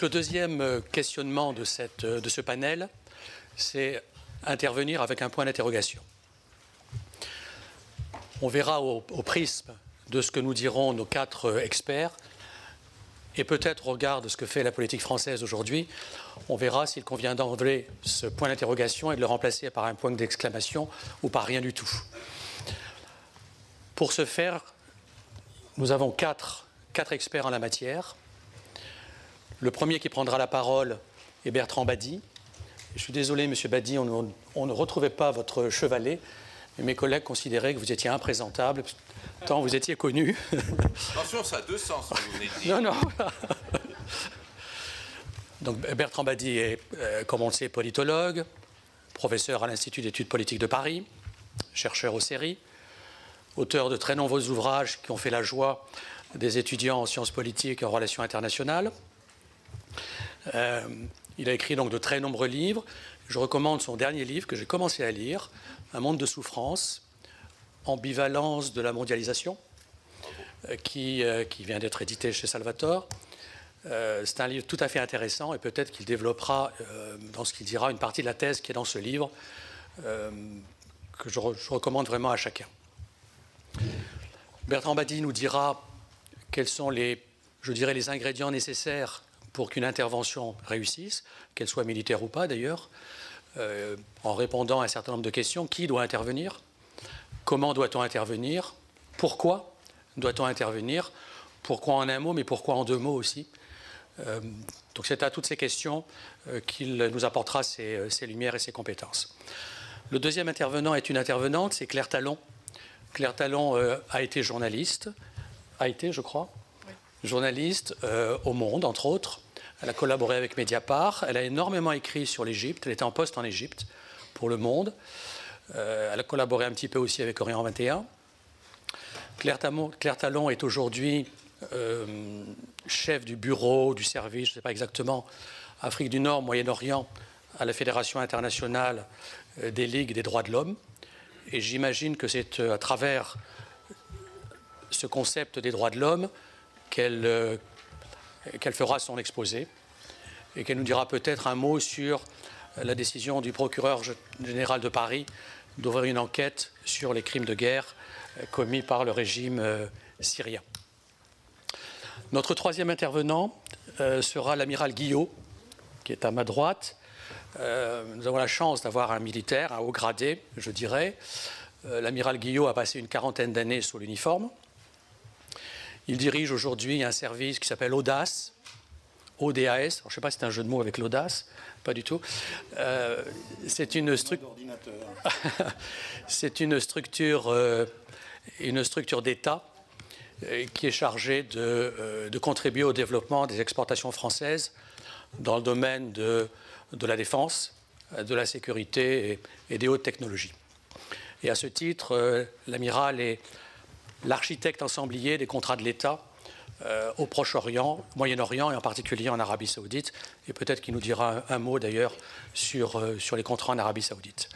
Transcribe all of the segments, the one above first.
le deuxième questionnement de ce panel, c'est intervenir avec un point d'interrogation. On verra au prisme de ce que nous diront nos quatre experts, et peut-être au regard de ce que fait la politique française aujourd'hui, on verra s'il convient d'enlever ce point d'interrogation et de le remplacer par un point d'exclamation ou par rien du tout. Pour ce faire, nous avons quatre experts en la matière. Le premier qui prendra la parole est Bertrand Bady. Je suis désolé, Monsieur Bady, on ne retrouvait pas votre chevalet, mais mes collègues considéraient que vous étiez imprésentable, tant vous étiez connu. Attention, ça a deux sens, ce que vous venez de dire. Non, non. Donc, Bertrand Bady est, comme on le sait, politologue, professeur à l'Institut d'études politiques de Paris, chercheur au CERI, auteur de très nombreux ouvrages qui ont fait la joie des étudiants en sciences politiques et en relations internationales. Il a écrit donc de très nombreux livres. Je recommande son dernier livre que j'ai commencé à lire, Un monde de souffrance, ambivalence de la mondialisation, qui vient d'être édité chez Salvatore. C'est un livre tout à fait intéressant et peut-être qu'il développera dans ce qu'il dira une partie de la thèse qui est dans ce livre que je recommande vraiment à chacun. Bertrand Bady nous dira quels sont les ingrédients nécessaires pour qu'une intervention réussisse, qu'elle soit militaire ou pas d'ailleurs, en répondant à un certain nombre de questions. Qui doit intervenir? Comment doit-on intervenir? Pourquoi doit-on intervenir? Pourquoi en un mot, mais pourquoi en deux mots aussi? Donc c'est à toutes ces questions qu'il nous apportera ses lumières et ses compétences. Le deuxième intervenant est une intervenante, c'est Claire Talon. Claire Talon a été journaliste, je crois, oui. Journaliste au Monde, entre autres. Elle a collaboré avec Mediapart. Elle a énormément écrit sur l'Égypte. Elle était en poste en Égypte pour Le Monde. Elle a collaboré un petit peu aussi avec Orient 21. Claire Talon est aujourd'hui chef du bureau, du service, je ne sais pas exactement, Afrique du Nord, Moyen-Orient, à la Fédération internationale des Ligues des droits de l'homme. Et j'imagine que c'est à travers ce concept des droits de l'homme qu'elle fera son exposé et qu'elle nous dira peut-être un mot sur la décision du procureur général de Paris d'ouvrir une enquête sur les crimes de guerre commis par le régime syrien. Notre troisième intervenant sera l'amiral Guillot, qui est à ma droite. Nous avons la chance d'avoir un militaire, un haut gradé, je dirais. L'amiral Guillot a passé une quarantaine d'années sous l'uniforme. Il dirige aujourd'hui un service qui s'appelle Audace, ODAS. Je ne sais pas si c'est un jeu de mots avec l'audace, pas du tout. C'est une structure d'État qui est chargée de contribuer au développement des exportations françaises dans le domaine de la défense, de la sécurité et des hautes technologies. Et à ce titre, l'amiral est l'architecte ensemblier des contrats de l'État au Proche-Orient, Moyen-Orient et en particulier en Arabie Saoudite. Et peut-être qu'il nous dira un mot d'ailleurs sur les contrats en Arabie Saoudite.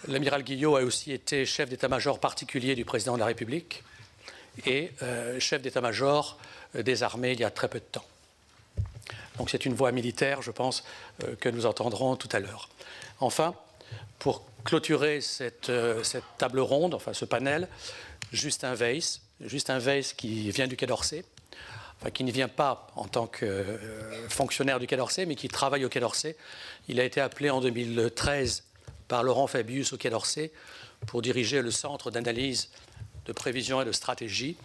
L'amiral Guillot a aussi été chef d'état-major particulier du président de la République et chef d'état-major des armées il y a très peu de temps. Donc c'est une voix militaire, je pense, que nous entendrons tout à l'heure. Enfin, pour clôturer cette table ronde, enfin ce panel, Justin Weiss qui vient du Quai d'Orsay, enfin qui ne vient pas en tant que fonctionnaire du Quai d'Orsay, mais qui travaille au Quai d'Orsay. Il a été appelé en 2013 par Laurent Fabius au Quai d'Orsay pour diriger le Centre d'analyse de prévision et de stratégie.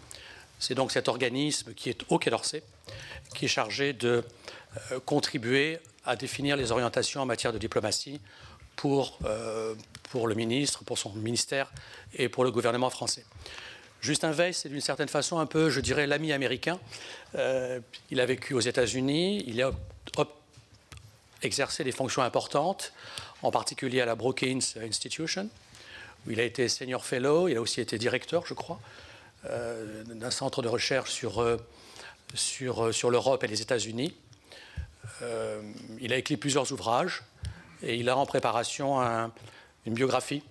C'est donc cet organisme qui est au Quai d'Orsay, qui est chargé de contribuer à définir les orientations en matière de diplomatie pour le ministre, pour son ministère et pour le gouvernement français. Justin Weiss, c'est d'une certaine façon un peu, je dirais, l'ami américain. Il a vécu aux États-Unis, il a exercé des fonctions importantes, en particulier à la Brookings Institution, où il a été senior fellow, il a aussi été directeur, je crois, d'un centre de recherche sur l'Europe et les États-Unis. Il a écrit plusieurs ouvrages et il a en préparation une biographie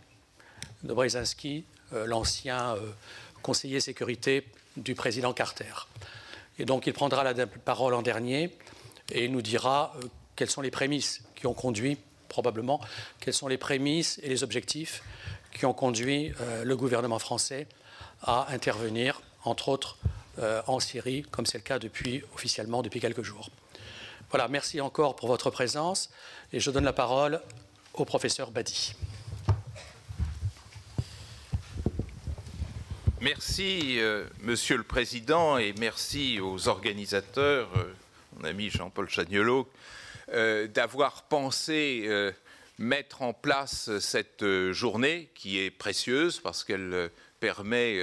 de Brzezinski, l'ancien conseiller sécurité du président Carter. Et donc il prendra la parole en dernier et il nous dira quelles sont les prémices qui ont conduit, probablement, quelles sont les prémices et les objectifs qui ont conduit le gouvernement français à intervenir, entre autres, en Syrie, comme c'est le cas officiellement depuis quelques jours. Voilà, merci encore pour votre présence et je donne la parole au professeur Badi. Merci, Monsieur le Président, et merci aux organisateurs, mon ami Jean-Paul Chagnolot, d'avoir pensé mettre en place cette journée qui est précieuse parce qu'elle permet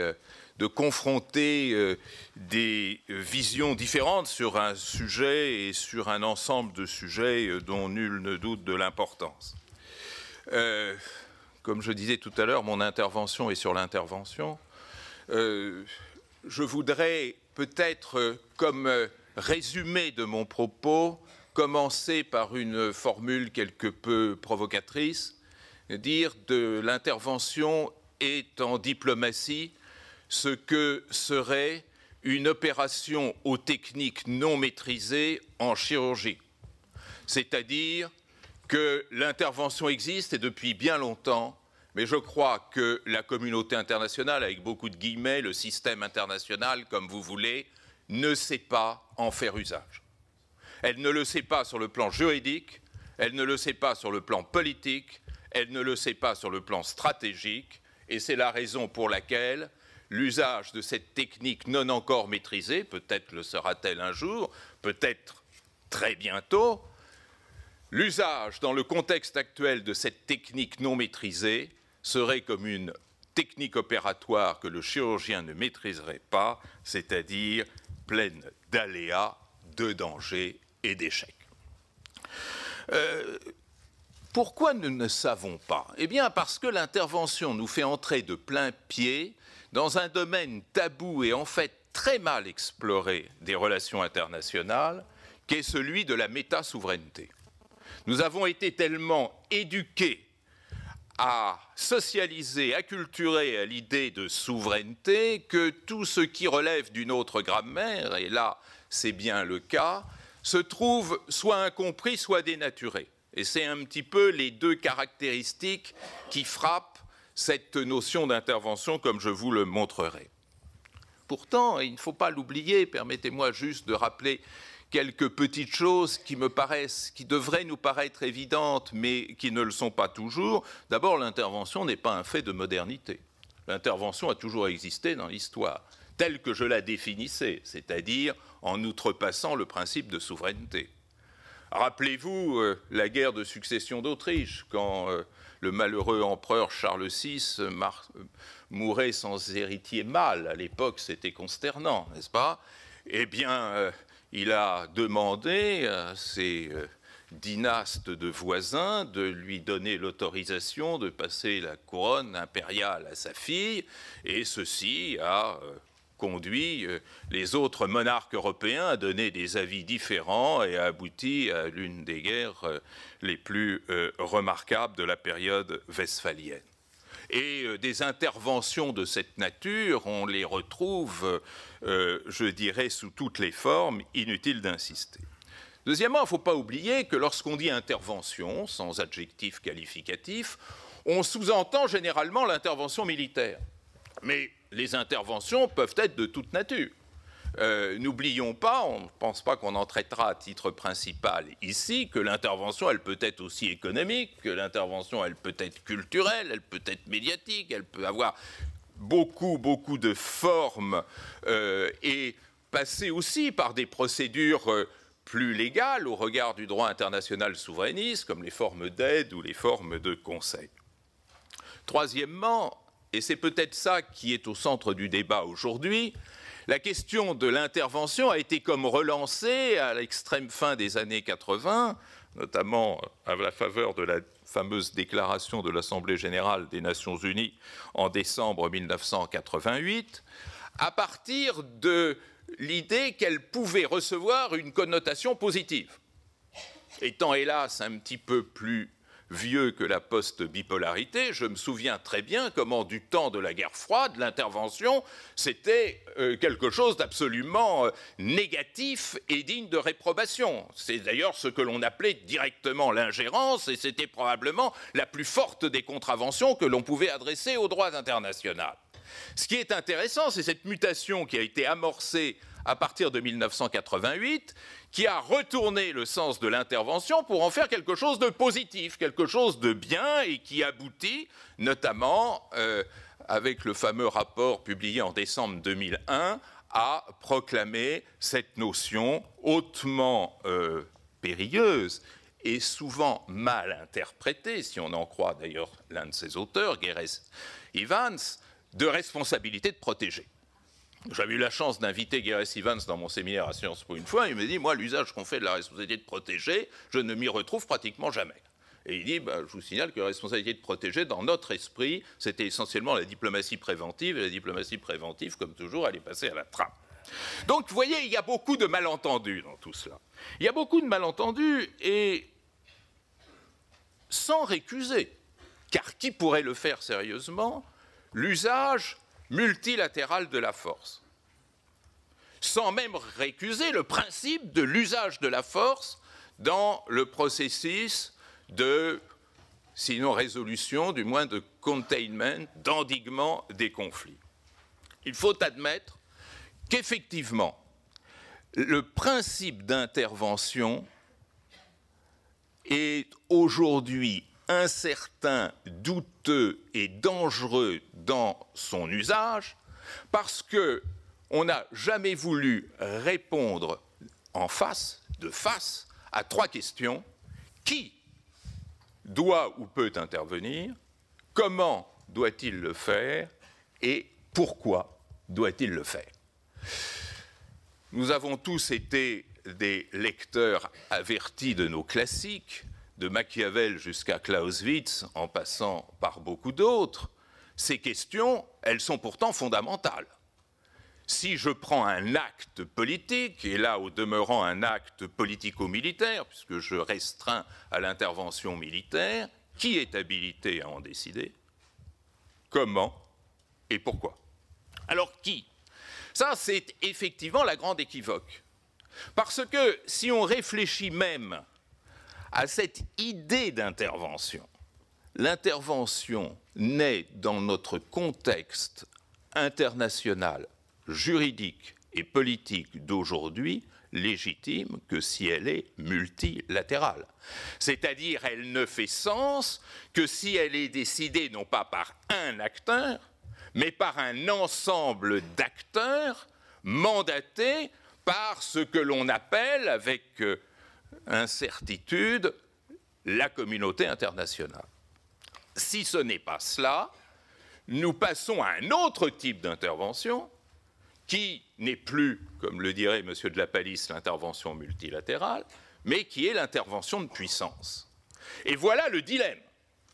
de confronter des visions différentes sur un sujet et sur un ensemble de sujets dont nul ne doute de l'importance. Comme je disais tout à l'heure, mon intervention est sur l'intervention. Je voudrais peut-être, comme résumé de mon propos, commencer par une formule quelque peu provocatrice, dire de l'intervention est en diplomatie ce que serait une opération aux techniques non maîtrisées en chirurgie. C'est-à-dire que l'intervention existe et depuis bien longtemps, mais je crois que la communauté internationale, avec beaucoup de guillemets, le système international, comme vous voulez, ne sait pas en faire usage. Elle ne le sait pas sur le plan juridique, elle ne le sait pas sur le plan politique, elle ne le sait pas sur le plan stratégique, et c'est la raison pour laquelle l'usage de cette technique non encore maîtrisée, peut-être le sera-t-elle un jour, peut-être très bientôt, l'usage dans le contexte actuel de cette technique non maîtrisée serait comme une technique opératoire que le chirurgien ne maîtriserait pas, c'est-à-dire pleine d'aléas, de dangers et d'échecs. Pourquoi nous ne savons pas? Eh bien parce que l'intervention nous fait entrer de plein pied dans un domaine tabou et en fait très mal exploré des relations internationales, qui est celui de la méta-souveraineté. Nous avons été tellement éduqués à socialiser, acculturer à l'idée de souveraineté que tout ce qui relève d'une autre grammaire, et là c'est bien le cas, se trouve soit incompris, soit dénaturé. Et c'est un petit peu les deux caractéristiques qui frappent cette notion d'intervention comme je vous le montrerai. Pourtant, il ne faut pas l'oublier, permettez-moi juste de rappeler quelques petites choses qui devraient nous paraître évidentes, mais qui ne le sont pas toujours. D'abord, l'intervention n'est pas un fait de modernité. L'intervention a toujours existé dans l'histoire, telle que je la définissais, c'est-à-dire en outrepassant le principe de souveraineté. Rappelez-vous la guerre de succession d'Autriche, quand le malheureux empereur Charles VI mourait sans héritier mâle. À l'époque, c'était consternant, n'est-ce pas? Eh bien, il a demandé à ses dynastes de voisins de lui donner l'autorisation de passer la couronne impériale à sa fille, et ceci a conduit les autres monarques européens à donner des avis différents et a abouti à l'une des guerres les plus remarquables de la période westphalienne. Et des interventions de cette nature, on les retrouve, je dirais, sous toutes les formes, inutile d'insister. Deuxièmement, il ne faut pas oublier que lorsqu'on dit intervention, sans adjectif qualificatif, on sous-entend généralement l'intervention militaire. Mais les interventions peuvent être de toute nature. N'oublions pas, on ne pense pas qu'on en traitera à titre principal ici, que l'intervention, elle peut être aussi économique, que l'intervention, elle peut être culturelle, elle peut être médiatique, elle peut avoir beaucoup de formes et passer aussi par des procédures plus légales au regard du droit international souverainiste, comme les formes d'aide ou les formes de conseil. Troisièmement, et c'est peut-être ça qui est au centre du débat aujourd'hui, la question de l'intervention a été comme relancée à l'extrême fin des années 80, notamment à la faveur de la fameuse déclaration de l'Assemblée générale des Nations unies en décembre 1988, à partir de l'idée qu'elle pouvait recevoir une connotation positive. Étant hélas un petit peu plus vieux que la post-bipolarité, je me souviens très bien comment, du temps de la guerre froide, l'intervention, c'était quelque chose d'absolument négatif et digne de réprobation. C'est d'ailleurs ce que l'on appelait directement l'ingérence, et c'était probablement la plus forte des contraventions que l'on pouvait adresser au droit international. Ce qui est intéressant, c'est cette mutation qui a été amorcée à partir de 1988, qui a retourné le sens de l'intervention pour en faire quelque chose de positif, quelque chose de bien, et qui aboutit notamment, avec le fameux rapport publié en décembre 2001, à proclamer cette notion hautement périlleuse et souvent mal interprétée, si on en croit d'ailleurs l'un de ses auteurs, Gareth Evans, de responsabilité de protéger. J'avais eu la chance d'inviter Gareth Evans dans mon séminaire à Sciences Po une fois. Il me dit, moi, l'usage qu'on fait de la responsabilité de protéger, je ne m'y retrouve pratiquement jamais. Et il dit, je vous signale que la responsabilité de protéger, dans notre esprit, c'était essentiellement la diplomatie préventive. Et la diplomatie préventive, comme toujours, elle est passée à la trappe. Donc, vous voyez, il y a beaucoup de malentendus dans tout cela. Il y a beaucoup de malentendus, et sans récuser, car qui pourrait le faire sérieusement, l'usage multilatéral de la force, sans même récuser le principe de l'usage de la force dans le processus de, sinon résolution, du moins de containment, d'endiguement des conflits. Il faut admettre qu'effectivement, le principe d'intervention est aujourd'hui incertain, douteux et dangereux dans son usage, parce qu'on n'a jamais voulu répondre en face, de face, à trois questions. Qui doit ou peut intervenir? Comment doit-il le faire? Et pourquoi doit-il le faire? Nous avons tous été des lecteurs avertis de nos classiques, de Machiavel jusqu'à Clausewitz, en passant par beaucoup d'autres. Ces questions, elles sont pourtant fondamentales. Si je prends un acte politique, et là au demeurant un acte politico-militaire, puisque je restreins à l'intervention militaire, qui est habilité à en décider? Comment et pourquoi? Alors qui? Ça, c'est effectivement la grande équivoque. Parce que si on réfléchit même à cette idée d'intervention, l'intervention n'est dans notre contexte international, juridique et politique d'aujourd'hui légitime que si elle est multilatérale. C'est-à-dire, elle ne fait sens que si elle est décidée non pas par un acteur, mais par un ensemble d'acteurs mandatés par ce que l'on appelle, avec incertitude, la communauté internationale. Si ce n'est pas cela, nous passons à un autre type d'intervention qui n'est plus, comme le dirait M. de la Palisse, l'intervention multilatérale, mais qui est l'intervention de puissance. Et voilà le dilemme.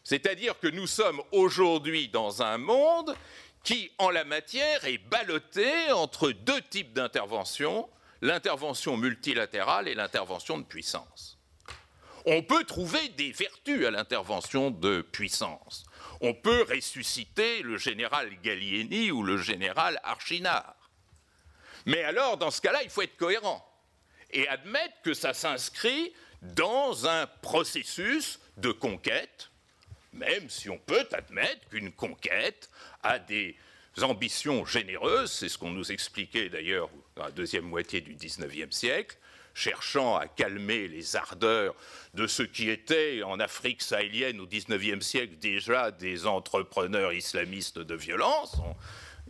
C'est-à-dire que nous sommes aujourd'hui dans un monde qui, en la matière, est ballotté entre deux types d'intervention, l'intervention multilatérale et l'intervention de puissance. On peut trouver des vertus à l'intervention de puissance. On peut ressusciter le général Gallieni ou le général Archinard. Mais alors, dans ce cas-là, il faut être cohérent et admettre que ça s'inscrit dans un processus de conquête, même si on peut admettre qu'une conquête a des ambitions généreuses, c'est ce qu'on nous expliquait d'ailleurs dans la deuxième moitié du XIXe siècle, cherchant à calmer les ardeurs de ce qui était en Afrique sahélienne au XIXe siècle déjà des entrepreneurs islamistes de violence.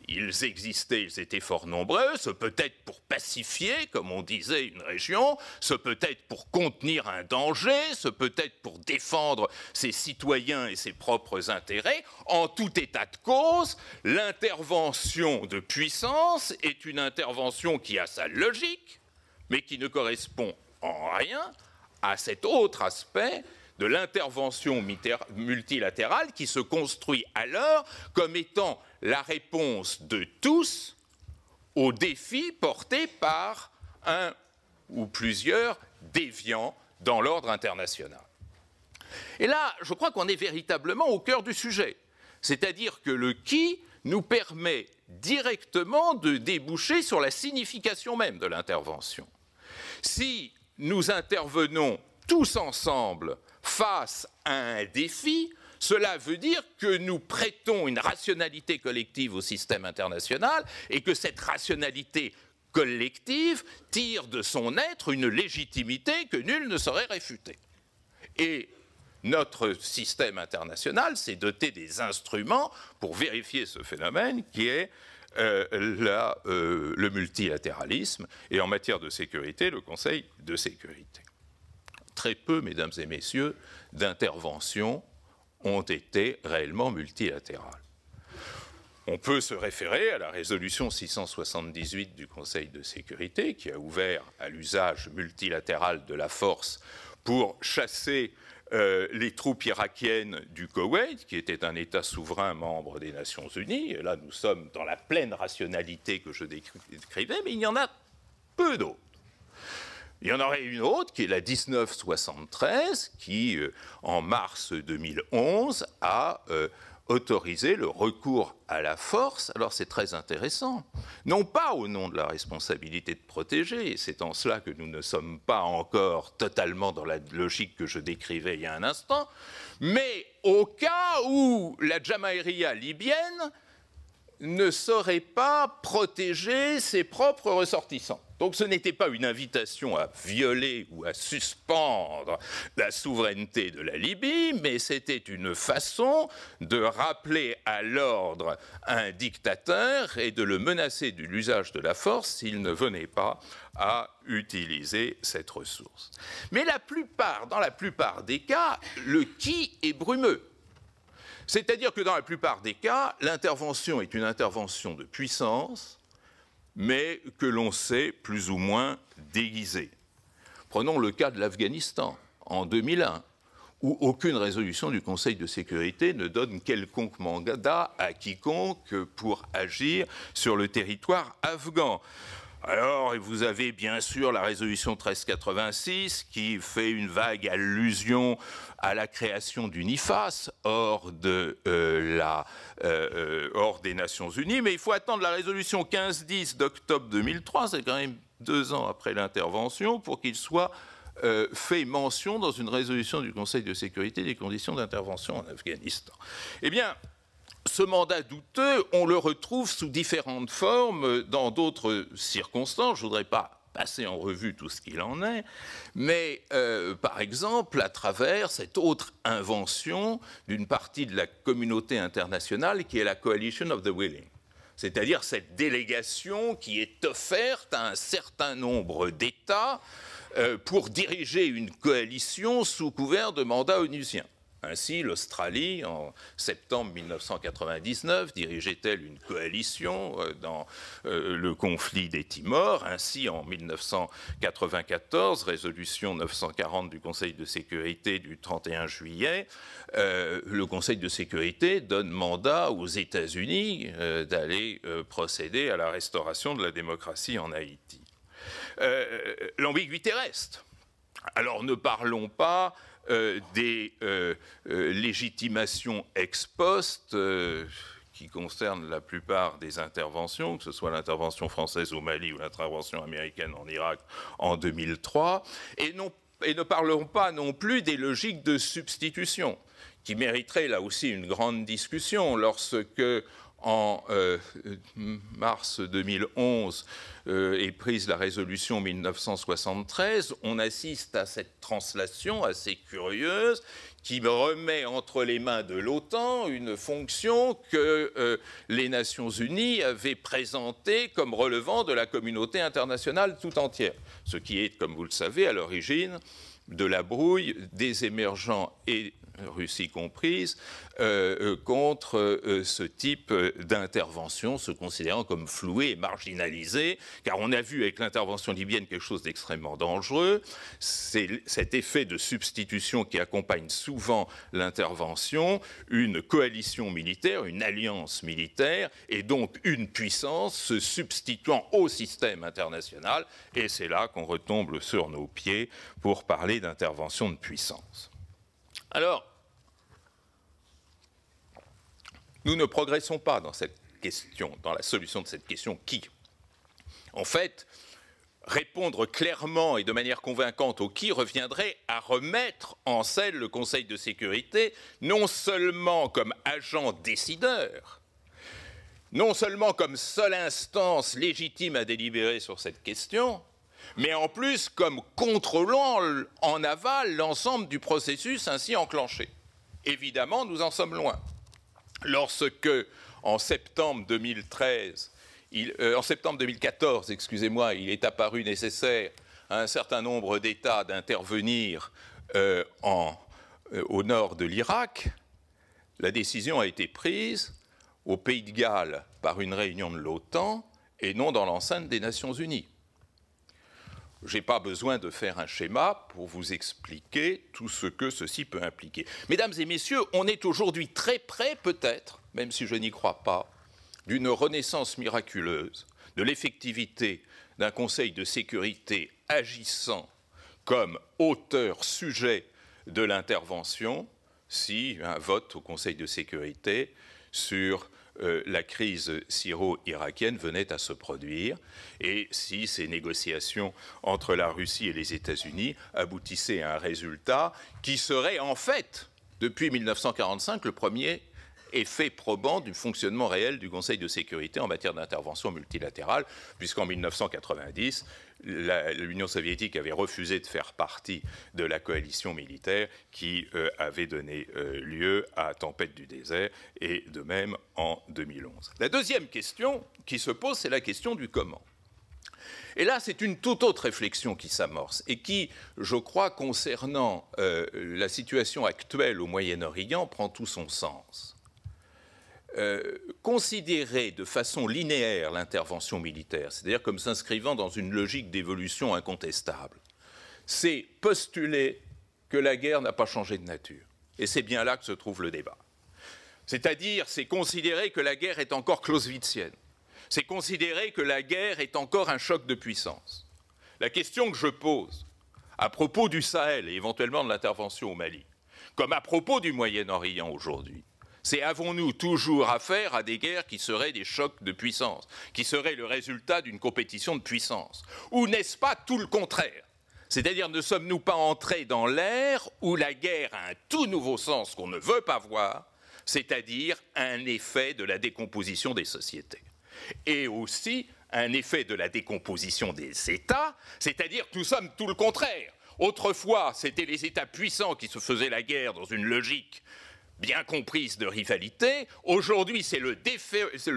Ils existaient, ils étaient fort nombreux, ce peut être pour pacifier, comme on disait, une région, ce peut être pour contenir un danger, ce peut être pour défendre ses citoyens et ses propres intérêts. En tout état de cause, l'intervention de puissance est une intervention qui a sa logique, mais qui ne correspond en rien à cet autre aspect de l'intervention multilatérale qui se construit alors comme étant la réponse de tous aux défis portés par un ou plusieurs déviants dans l'ordre international. Et là, je crois qu'on est véritablement au cœur du sujet. C'est-à-dire que le qui nous permet directement de déboucher sur la signification même de l'intervention. Si nous intervenons tous ensemble face à un défi, cela veut dire que nous prêtons une rationalité collective au système international et que cette rationalité collective tire de son être une légitimité que nul ne saurait réfuter. Et notre système international s'est doté des instruments pour vérifier ce phénomène qui est le multilatéralisme et en matière de sécurité, le Conseil de sécurité. Très peu, mesdames et messieurs, d'interventions ont été réellement multilatérales. On peut se référer à la résolution 678 du Conseil de sécurité qui a ouvert à l'usage multilatéral de la force pour chasser les troupes irakiennes du Koweït, qui était un État souverain membre des Nations Unies. Et là, nous sommes dans la pleine rationalité que je décrivais, mais il y en a peu d'autres. Il y en aurait une autre, qui est la 1973, qui, en mars 2011, a autorisé le recours à la force. Alors c'est très intéressant, non pas au nom de la responsabilité de protéger, et c'est en cela que nous ne sommes pas encore totalement dans la logique que je décrivais il y a un instant, mais au cas où la Jamaïria libyenne ne saurait pas protéger ses propres ressortissants. Donc ce n'était pas une invitation à violer ou à suspendre la souveraineté de la Libye, mais c'était une façon de rappeler à l'ordre un dictateur et de le menacer de l'usage de la force s'il ne venait pas à utiliser cette ressource. Mais dans la plupart des cas, le qui est brumeux. C'est-à-dire que dans la plupart des cas, l'intervention est une intervention de puissance, mais que l'on sait plus ou moins déguisée. Prenons le cas de l'Afghanistan, en 2001, où aucune résolution du Conseil de sécurité ne donne quelconque mandat à quiconque pour agir sur le territoire afghan. Alors, vous avez bien sûr la résolution 1386 qui fait une vague allusion à la création d'une IFAS hors des Nations Unies, mais il faut attendre la résolution 1510 d'octobre 2003, c'est quand même 2 ans après l'intervention, pour qu'il soit fait mention dans une résolution du Conseil de sécurité des conditions d'intervention en Afghanistan. Eh bien, ce mandat douteux, on le retrouve sous différentes formes dans d'autres circonstances. Je ne voudrais pas passer en revue tout ce qu'il en est, mais par exemple à travers cette autre invention d'une partie de la communauté internationale qui est la Coalition of the Willing. C'est-à-dire cette délégation qui est offerte à un certain nombre d'États pour diriger une coalition sous couvert de mandat onusien. Ainsi, l'Australie, en septembre 1999, dirigeait-elle une coalition dans le conflit des Timors. Ainsi, en 1994, résolution 940 du Conseil de sécurité du 31 juillet, le Conseil de sécurité donne mandat aux États-Unis d'aller procéder à la restauration de la démocratie en Haïti. L'ambiguïté reste. Alors, ne parlons pas des légitimations ex post qui concernent la plupart des interventions, que ce soit l'intervention française au Mali ou l'intervention américaine en Irak en 2003, et ne parlons pas non plus des logiques de substitution, qui mériteraient là aussi une grande discussion lorsque, en mars 2011, est prise la résolution 1973, on assiste à cette translation assez curieuse qui remet entre les mains de l'OTAN une fonction que les Nations Unies avaient présentée comme relevant de la communauté internationale tout entière, ce qui est, comme vous le savez, à l'origine de la brouille des émergents et Russie comprise, contre ce type d'intervention, se considérant comme floué et marginalisé, car on a vu avec l'intervention libyenne quelque chose d'extrêmement dangereux. C'est cet effet de substitution qui accompagne souvent l'intervention, une coalition militaire, une alliance militaire, et donc une puissance se substituant au système international, et c'est là qu'on retombe sur nos pieds pour parler d'intervention de puissance. Alors, nous ne progressons pas dans cette question, dans la solution de cette question qui. En fait, répondre clairement et de manière convaincante au qui reviendrait à remettre en selle le Conseil de sécurité, non seulement comme agent décideur, non seulement comme seule instance légitime à délibérer sur cette question, mais en plus comme contrôlant en aval l'ensemble du processus ainsi enclenché. Évidemment, nous en sommes loin. Lorsque, en septembre 2014, excusez-moi, il est apparu nécessaire à un certain nombre d'États d'intervenir au nord de l'Irak, la décision a été prise au Pays de Galles par une réunion de l'OTAN et non dans l'enceinte des Nations Unies. Je n'ai pas besoin de faire un schéma pour vous expliquer tout ce que ceci peut impliquer. Mesdames et messieurs, on est aujourd'hui très près, peut-être, même si je n'y crois pas, d'une renaissance miraculeuse de l'effectivité d'un Conseil de sécurité agissant comme auteur sujet de l'intervention si un vote au Conseil de sécurité sur la crise syro-irakienne venait à se produire et si ces négociations entre la Russie et les États-Unis aboutissaient à un résultat qui serait en fait, depuis 1945, le premier effet probant du fonctionnement réel du Conseil de sécurité en matière d'intervention multilatérale, puisqu'en 1990, l'Union soviétique avait refusé de faire partie de la coalition militaire qui avait donné lieu à Tempête du désert, et de même en 2011. La deuxième question qui se pose, c'est la question du comment. Et là, c'est une toute autre réflexion qui s'amorce et qui, je crois, concernant la situation actuelle au Moyen-Orient, prend tout son sens. Considérer de façon linéaire l'intervention militaire, c'est-à-dire comme s'inscrivant dans une logique d'évolution incontestable, c'est postuler que la guerre n'a pas changé de nature. Et c'est bien là que se trouve le débat. C'est-à-dire, c'est considérer que la guerre est encore clausewitzienne. C'est considérer que la guerre est encore un choc de puissance. La question que je pose à propos du Sahel et éventuellement de l'intervention au Mali, comme à propos du Moyen-Orient aujourd'hui, c'est avons-nous toujours affaire à des guerres qui seraient des chocs de puissance, qui seraient le résultat d'une compétition de puissance? Ou n'est-ce pas tout le contraire? C'est-à-dire, ne sommes-nous pas entrés dans l'ère où la guerre a un tout nouveau sens qu'on ne veut pas voir, c'est-à-dire un effet de la décomposition des sociétés? Et aussi un effet de la décomposition des États, c'est-à-dire que nous sommes tout le contraire. Autrefois, c'était les États puissants qui se faisaient la guerre dans une logique bien comprise de rivalité. Aujourd'hui, c'est le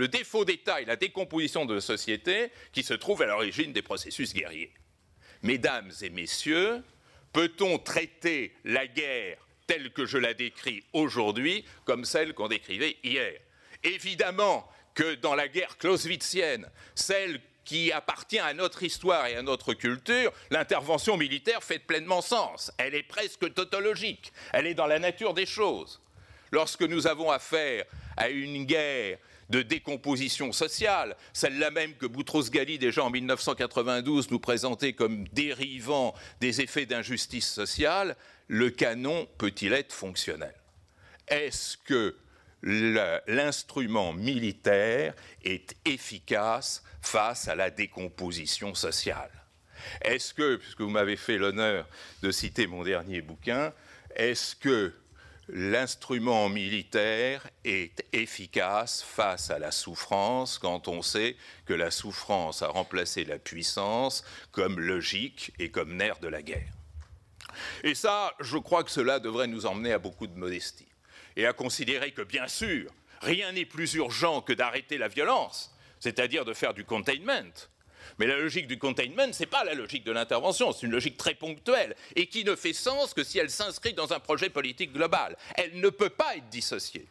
défaut d'État et la décomposition de société qui se trouvent à l'origine des processus guerriers. Mesdames et messieurs, peut-on traiter la guerre telle que je la décris aujourd'hui comme celle qu'on décrivait hier? Évidemment que dans la guerre clausewitzienne, celle qui appartient à notre histoire et à notre culture, l'intervention militaire fait pleinement sens. Elle est presque tautologique. Elle est dans la nature des choses. Lorsque nous avons affaire à une guerre de décomposition sociale, celle-là même que Boutros-Ghali, déjà en 1992, nous présentait comme dérivant des effets d'injustice sociale, le canon peut-il être fonctionnel? Est-ce que l'instrument militaire est efficace face à la décomposition sociale? Est-ce que, puisque vous m'avez fait l'honneur de citer mon dernier bouquin, est-ce que l'instrument militaire est efficace face à la souffrance quand on sait que la souffrance a remplacé la puissance comme logique et comme nerf de la guerre? Et ça, je crois que cela devrait nous emmener à beaucoup de modestie et à considérer que, bien sûr, rien n'est plus urgent que d'arrêter la violence, c'est-à-dire de faire du containment. Mais la logique du containment, ce n'est pas la logique de l'intervention, c'est une logique très ponctuelle et qui ne fait sens que si elle s'inscrit dans un projet politique global. Elle ne peut pas être dissociée.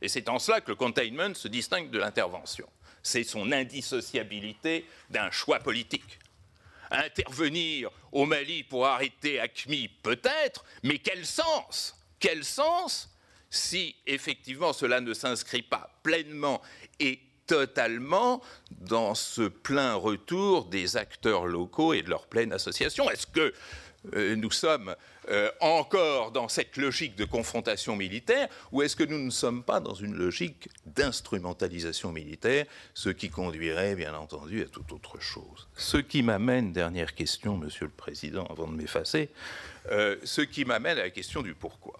Et c'est en cela que le containment se distingue de l'intervention. C'est son indissociabilité d'un choix politique. Intervenir au Mali pour arrêter AQMI, peut-être, mais quel sens? Quel sens si effectivement cela ne s'inscrit pas pleinement et totalement dans ce plein retour des acteurs locaux et de leur pleine association? Est-ce que nous sommes encore dans cette logique de confrontation militaire, ou est-ce que nous ne sommes pas dans une logique d'instrumentalisation militaire, ce qui conduirait, bien entendu, à toute autre chose. Ce qui m'amène, dernière question, Monsieur le Président, avant de m'effacer, ce qui m'amène à la question du pourquoi.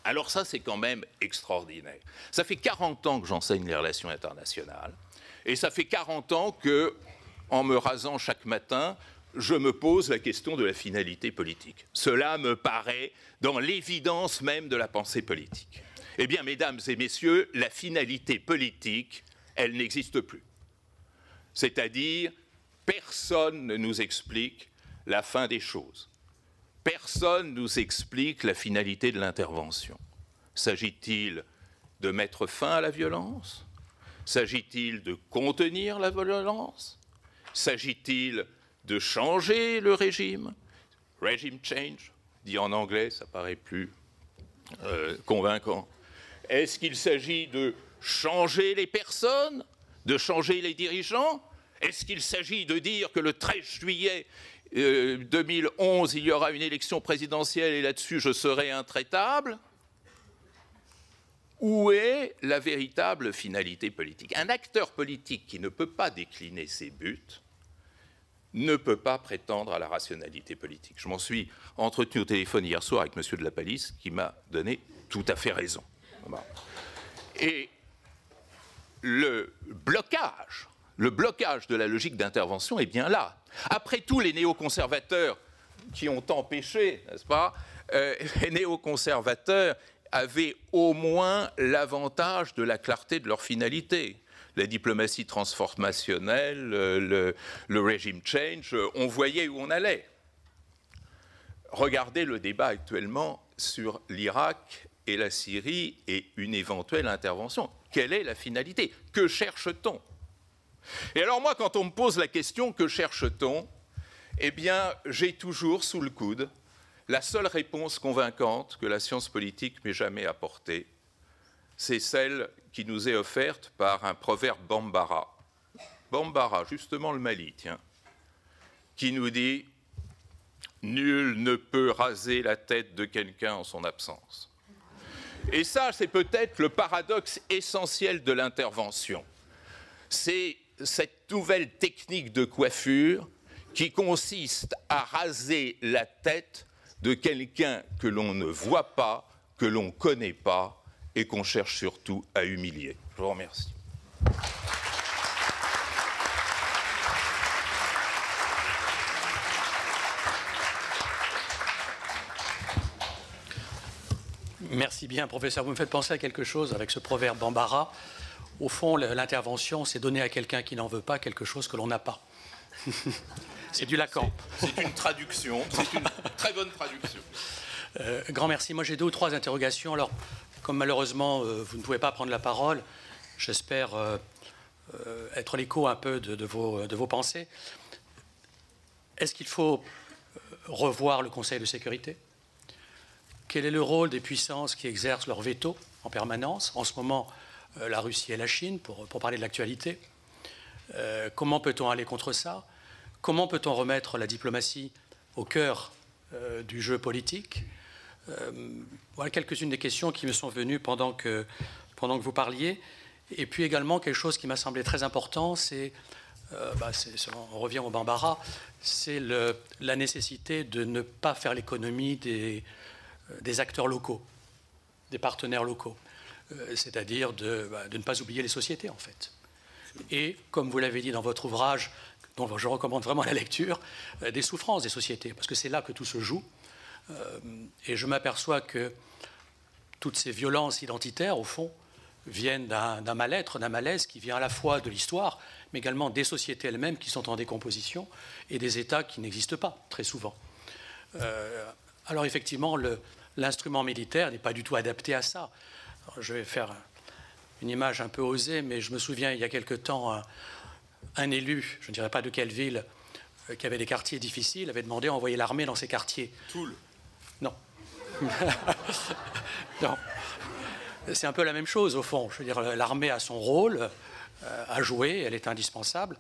Alors ça, c'est quand même extraordinaire. Ça fait 40 ans que j'enseigne les relations internationales, et ça fait 40 ans que, en me rasant chaque matin, je me pose la question de la finalité politique. Cela me paraît dans l'évidence même de la pensée politique. Eh bien, mesdames et messieurs, la finalité politique, elle n'existe plus. C'est-à-dire, personne ne nous explique la fin des choses. Personne ne nous explique la finalité de l'intervention. S'agit-il de mettre fin à la violence? S'agit-il de contenir la violence? S'agit-il de changer le régime? Regime change, dit en anglais, ça paraît plus convaincant. Est-ce qu'il s'agit de changer les personnes, de changer les dirigeants? Est-ce qu'il s'agit de dire que le 13 juillet 2011, il y aura une élection présidentielle et là-dessus je serai intraitable? Où est la véritable finalité politique? Un acteur politique qui ne peut pas décliner ses buts ne peut pas prétendre à la rationalité politique. Je m'en suis entretenu au téléphone hier soir avec M. de la Palice, qui m'a donné tout à fait raison. Et le blocage de la logique d'intervention est bien là. Après tout, les néoconservateurs qui ont empêché, n'est-ce pas, les néoconservateurs avaient au moins l'avantage de la clarté de leur finalité. La diplomatie transformationnelle, le régime change, on voyait où on allait. Regardez le débat actuellement sur l'Irak et la Syrie et une éventuelle intervention. Quelle est la finalité? Que cherche-t-on? Et alors moi, quand on me pose la question « que cherche-t-on ?», eh bien, j'ai toujours sous le coude la seule réponse convaincante que la science politique m'ait jamais apportée. C'est celle qui nous est offerte par un proverbe Bambara. Bambara, justement le Mali, tiens, qui nous dit « Nul ne peut raser la tête de quelqu'un en son absence ». Et ça, c'est peut-être le paradoxe essentiel de l'intervention. C'est cette nouvelle technique de coiffure qui consiste à raser la tête de quelqu'un que l'on ne voit pas, que l'on ne connaît pas et qu'on cherche surtout à humilier. Je vous remercie. Merci bien, professeur. Vous me faites penser à quelque chose avec ce proverbe Bambara. Au fond, l'intervention, c'est donner à quelqu'un qui n'en veut pas quelque chose que l'on n'a pas. C'est du Lacan. C'est une traduction, c'est une très bonne traduction. Grand merci. Moi, j'ai 2 ou 3 interrogations. Alors, comme malheureusement, vous ne pouvez pas prendre la parole, j'espère être l'écho un peu de vos pensées. Est-ce qu'il faut revoir le Conseil de sécurité? Quel est le rôle des puissances qui exercent leur veto en permanence? En ce moment, la Russie et la Chine, pour parler de l'actualité. Comment peut-on aller contre ça? Comment peut-on remettre la diplomatie au cœur du jeu politique? Voilà quelques-unes des questions qui me sont venues pendant que vous parliez. Et puis également, quelque chose qui m'a semblé très important, c'est, on revient au Bambara, c'est la nécessité de ne pas faire l'économie des acteurs locaux, des partenaires locaux. C'est-à-dire de ne pas oublier les sociétés, en fait. Et, comme vous l'avez dit dans votre ouvrage, dont je recommande vraiment la lecture, des souffrances des sociétés, parce que c'est là que tout se joue. Et je m'aperçois que toutes ces violences identitaires, au fond, viennent d'un mal-être, d'un malaise qui vient à la fois de l'histoire, mais également des sociétés elles-mêmes qui sont en décomposition et des États qui n'existent pas, très souvent. Alors, effectivement, l'instrument militaire n'est pas du tout adapté à ça. Alors, je vais faire une image un peu osée, mais je me souviens, il y a quelque temps, un élu, je ne dirais pas de quelle ville, qui avait des quartiers difficiles, avait demandé à envoyer l'armée dans ces quartiers. Toul. Non. Non. C'est un peu la même chose, au fond. Je veux dire, l'armée a son rôle à jouer, elle est indispensable,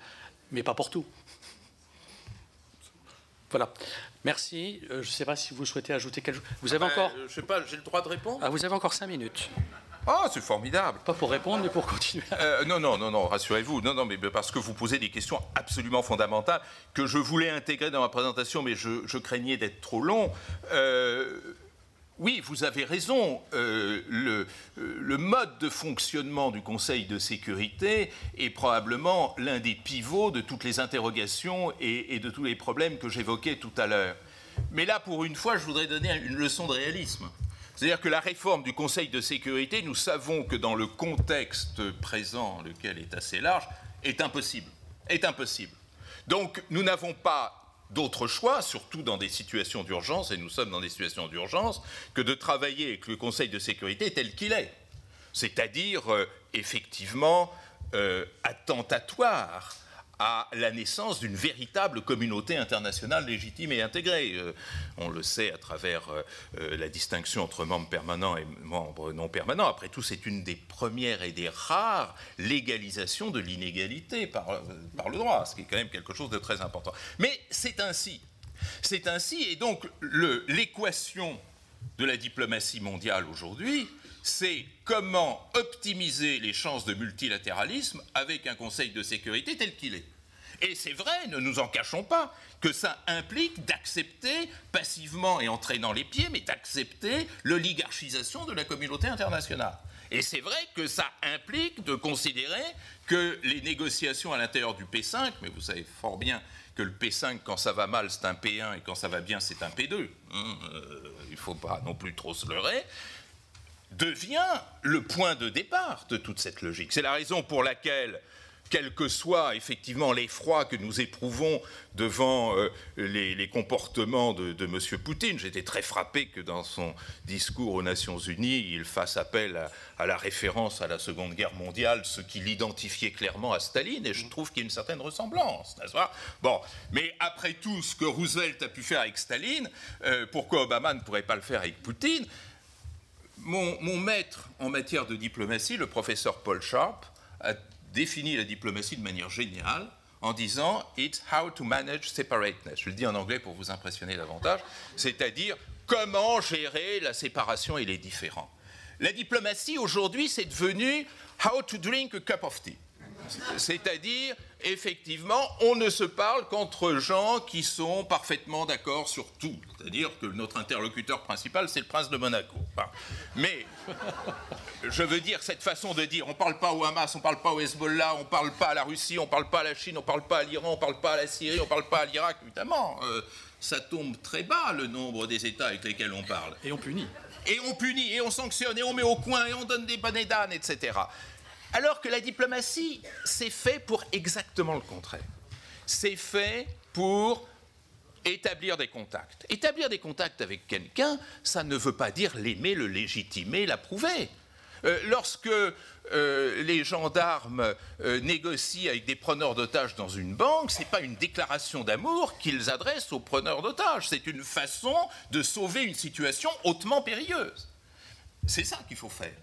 mais pas pour tout. Voilà. Merci. Je ne sais pas si vous souhaitez ajouter quelque chose. Vous avez encore... Je ne sais pas, j'ai le droit de répondre? Ah, vous avez encore 5 minutes. Ah, c'est formidable. Pas pour répondre, mais pour continuer. Non, rassurez-vous. Non, mais parce que vous posez des questions absolument fondamentales que je voulais intégrer dans ma présentation, mais je craignais d'être trop long. Oui, vous avez raison. Le mode de fonctionnement du Conseil de sécurité est probablement l'un des pivots de toutes les interrogations et de tous les problèmes que j'évoquais tout à l'heure. Mais là, pour une fois, je voudrais donner une leçon de réalisme. C'est-à-dire que la réforme du Conseil de sécurité, nous savons que dans le contexte présent, lequel est assez large, est impossible. Donc, nous n'avons pas d'autre choix, surtout dans des situations d'urgence, et nous sommes dans des situations d'urgence, que de travailler avec le Conseil de sécurité tel qu'il est. C'est-à-dire, effectivement, attentatoire à la naissance d'une véritable communauté internationale légitime et intégrée. On le sait à travers la distinction entre membres permanents et membres non permanents. Après tout, c'est une des premières et des rares légalisations de l'inégalité par le droit, ce qui est quand même quelque chose de très important. Mais c'est ainsi. C'est ainsi, et donc l'équation de la diplomatie mondiale aujourd'hui, c'est comment optimiser les chances de multilatéralisme avec un Conseil de sécurité tel qu'il est. Et c'est vrai, ne nous en cachons pas, que ça implique d'accepter, passivement et en traînant les pieds, mais d'accepter l'oligarchisation de la communauté internationale. Et c'est vrai que ça implique de considérer que les négociations à l'intérieur du P5, mais vous savez fort bien que le P5, quand ça va mal, c'est un P1, et quand ça va bien, c'est un P2. Il ne faut pas non plus trop se leurrer, devient le point de départ de toute cette logique. C'est la raison pour laquelle, quel que soit effectivement l'effroi que nous éprouvons devant les comportements de M. Poutine, j'étais très frappé que dans son discours aux Nations Unies, il fasse appel à la référence à la Seconde Guerre mondiale, ce qui l'identifiait clairement à Staline, et je trouve qu'il y a une certaine ressemblance, n'est-ce pas? Bon, mais après tout ce que Roosevelt a pu faire avec Staline, pourquoi Obama ne pourrait pas le faire avec Poutine? Mon maître en matière de diplomatie, le professeur Paul Sharp, a défini la diplomatie de manière géniale en disant « It's how to manage separateness ». Je le dis en anglais pour vous impressionner davantage, c'est-à-dire comment gérer la séparation et les différends. La diplomatie, aujourd'hui, c'est devenu « how to drink a cup of tea ». C'est-à-dire, effectivement, on ne se parle qu'entre gens qui sont parfaitement d'accord sur tout. C'est-à-dire que notre interlocuteur principal, c'est le prince de Monaco. Enfin, mais, je veux dire, cette façon de dire, on ne parle pas au Hamas, on ne parle pas au Hezbollah, on ne parle pas à la Russie, on ne parle pas à la Chine, on ne parle pas à l'Iran, on ne parle pas à la Syrie, on ne parle pas à l'Irak, évidemment. Ça tombe très bas, le nombre des États avec lesquels on parle. Et on punit. Et on punit, et on sanctionne, et on met au coin, et on donne des bonnets d'âne, etc. Alors que la diplomatie, c'est fait pour exactement le contraire. C'est fait pour établir des contacts. Établir des contacts avec quelqu'un, ça ne veut pas dire l'aimer, le légitimer, l'approuver. Lorsque les gendarmes négocient avec des preneurs d'otages dans une banque, ce n'est pas une déclaration d'amour qu'ils adressent aux preneurs d'otages. C'est une façon de sauver une situation hautement périlleuse. C'est ça qu'il faut faire.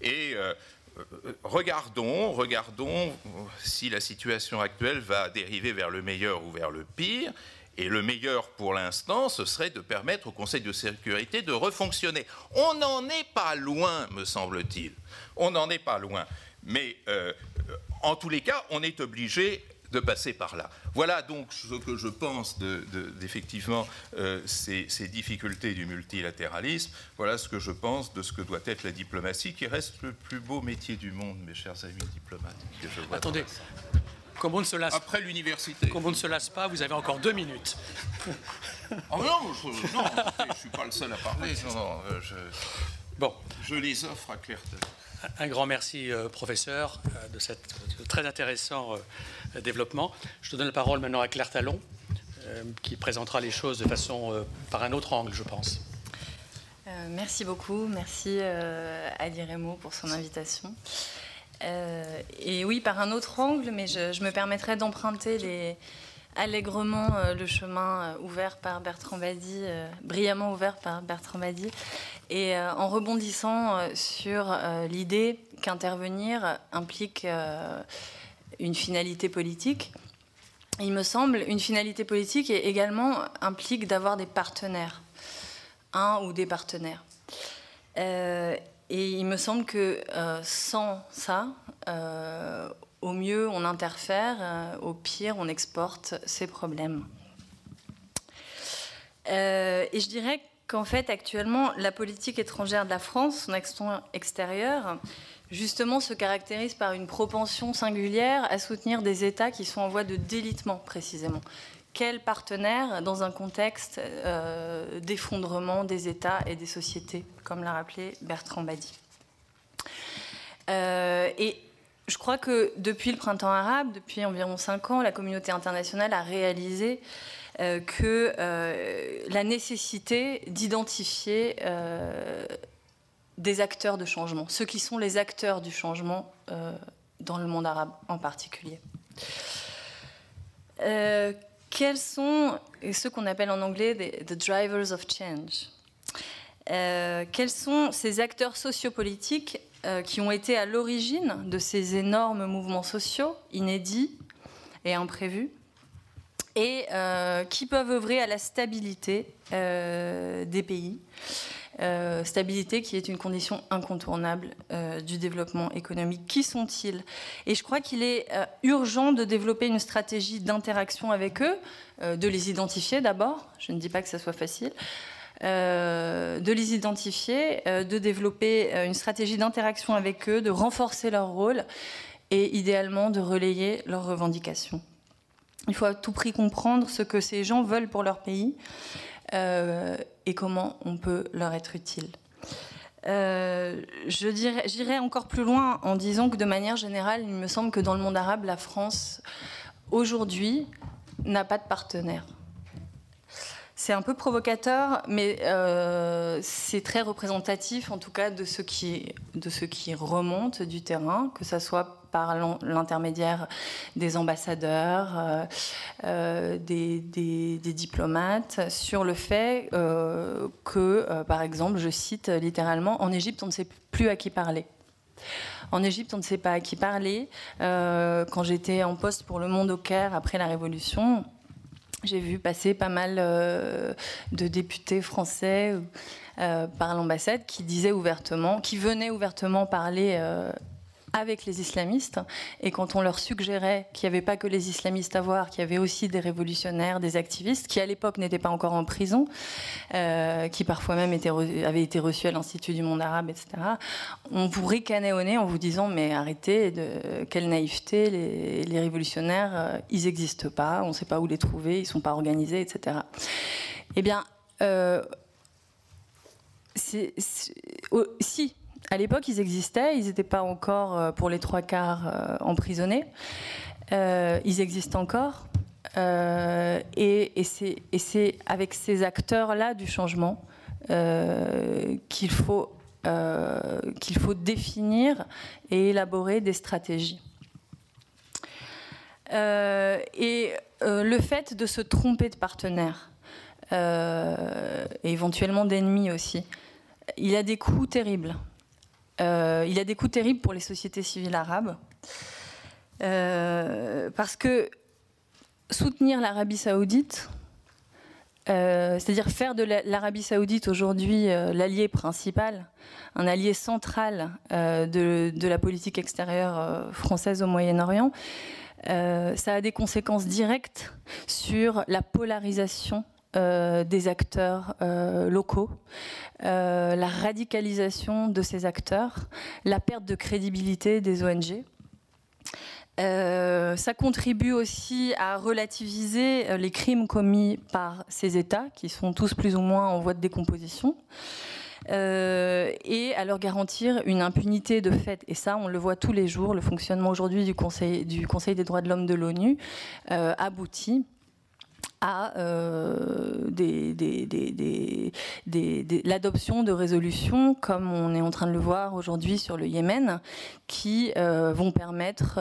Et regardons si la situation actuelle va dériver vers le meilleur ou vers le pire. Et le meilleur pour l'instant, ce serait de permettre au Conseil de sécurité de refonctionner. On n'en est pas loin, me semble-t-il. On n'en est pas loin. Mais en tous les cas, on est obligé de passer par là. Voilà donc ce que je pense d'effectivement ces difficultés du multilatéralisme. Voilà ce que je pense de ce que doit être la diplomatie, qui reste le plus beau métier du monde, mes chers amis diplomates. Que je vois. Attendez, comme on ne se lasse, après l'université. Comme on ne se lasse pas, vous avez encore 2 minutes. Oh non, je ne suis pas le seul à parler. Non, je les offre à Claire Talon. Un grand merci, professeur, de ce très intéressant développement. Je te donne la parole maintenant à Claire Talon, qui présentera les choses de façon par un autre angle, je pense. Merci beaucoup. Merci à l'IREMO pour son invitation. Et oui, par un autre angle, mais je me permettrai d'emprunter allègrement le chemin ouvert par Bertrand Bady, brillamment ouvert par Bertrand Bady, et en rebondissant sur l'idée qu'intervenir implique une finalité politique. il me semble, une finalité politique également implique d'avoir des partenaires, un ou des partenaires. Et il me semble que sans ça, au mieux on interfère, au pire on exporte ces problèmes. Et je dirais qu'en fait actuellement la politique étrangère de la France, son action extérieure, justement se caractérise par une propension singulière à soutenir des États qui sont en voie de délitement, précisément. Quel partenaire dans un contexte d'effondrement des États et des sociétés, comme l'a rappelé Bertrand Badi. Et je crois que depuis le printemps arabe, depuis environ 5 ans, la communauté internationale a réalisé que la nécessité d'identifier des acteurs de changement, ceux qui sont les acteurs du changement dans le monde arabe en particulier. Quels sont ceux qu'on appelle en anglais the drivers of change? Quels sont ces acteurs sociopolitiques qui ont été à l'origine de ces énormes mouvements sociaux inédits et imprévus et qui peuvent œuvrer à la stabilité des pays? Stabilité qui est une condition incontournable du développement économique. Qui sont-ils? Et je crois qu'il est urgent de développer une stratégie d'interaction avec eux, de les identifier d'abord, je ne dis pas que ça soit facile, de les identifier, de développer une stratégie d'interaction avec eux, de renforcer leur rôle et idéalement de relayer leurs revendications. Il faut à tout prix comprendre ce que ces gens veulent pour leur pays, et comment on peut leur être utile. J'irai encore plus loin en disant que de manière générale, il me semble que dans le monde arabe, la France, aujourd'hui, n'a pas de partenaire. C'est un peu provocateur, mais c'est très représentatif, en tout cas, de ce qui remonte du terrain, que ce soit par l'intermédiaire des ambassadeurs, des diplomates, sur le fait que, par exemple, je cite littéralement, en Égypte, on ne sait plus à qui parler. En Égypte, on ne sait pas à qui parler. Quand j'étais en poste pour Le Monde au Caire, après la Révolution, j'ai vu passer pas mal de députés français par l'ambassade qui disaient ouvertement, qui venaient ouvertement parler avec les islamistes, et quand on leur suggérait qu'il n'y avait pas que les islamistes à voir, qu'il y avait aussi des révolutionnaires, des activistes, qui à l'époque n'étaient pas encore en prison, qui parfois même avaient été reçus à l'Institut du monde arabe, etc., on vous ricanait au nez en vous disant mais arrêtez, quelle naïveté, les révolutionnaires, ils n'existent pas, on ne sait pas où les trouver, ils ne sont pas organisés, etc. Eh bien, si, à l'époque, ils existaient, ils n'étaient pas encore, pour les 3/4, emprisonnés. Ils existent encore. Et c'est avec ces acteurs-là du changement qu'il faut définir et élaborer des stratégies. Et le fait de se tromper de partenaires, et éventuellement d'ennemis aussi, il a des coûts terribles. Il a des coûts terribles pour les sociétés civiles arabes, parce que soutenir l'Arabie saoudite, c'est-à-dire faire de l'Arabie saoudite aujourd'hui l'allié principal, un allié central de la politique extérieure française au Moyen-Orient, ça a des conséquences directes sur la polarisation des acteurs locaux, la radicalisation de ces acteurs, la perte de crédibilité des ONG. Ça contribue aussi à relativiser les crimes commis par ces États, qui sont tous plus ou moins en voie de décomposition, et à leur garantir une impunité de fait. Et ça, on le voit tous les jours, le fonctionnement aujourd'hui du Conseil des droits de l'homme de l'ONU aboutit à l'adoption de résolutions, comme on est en train de le voir aujourd'hui sur le Yémen, qui vont permettre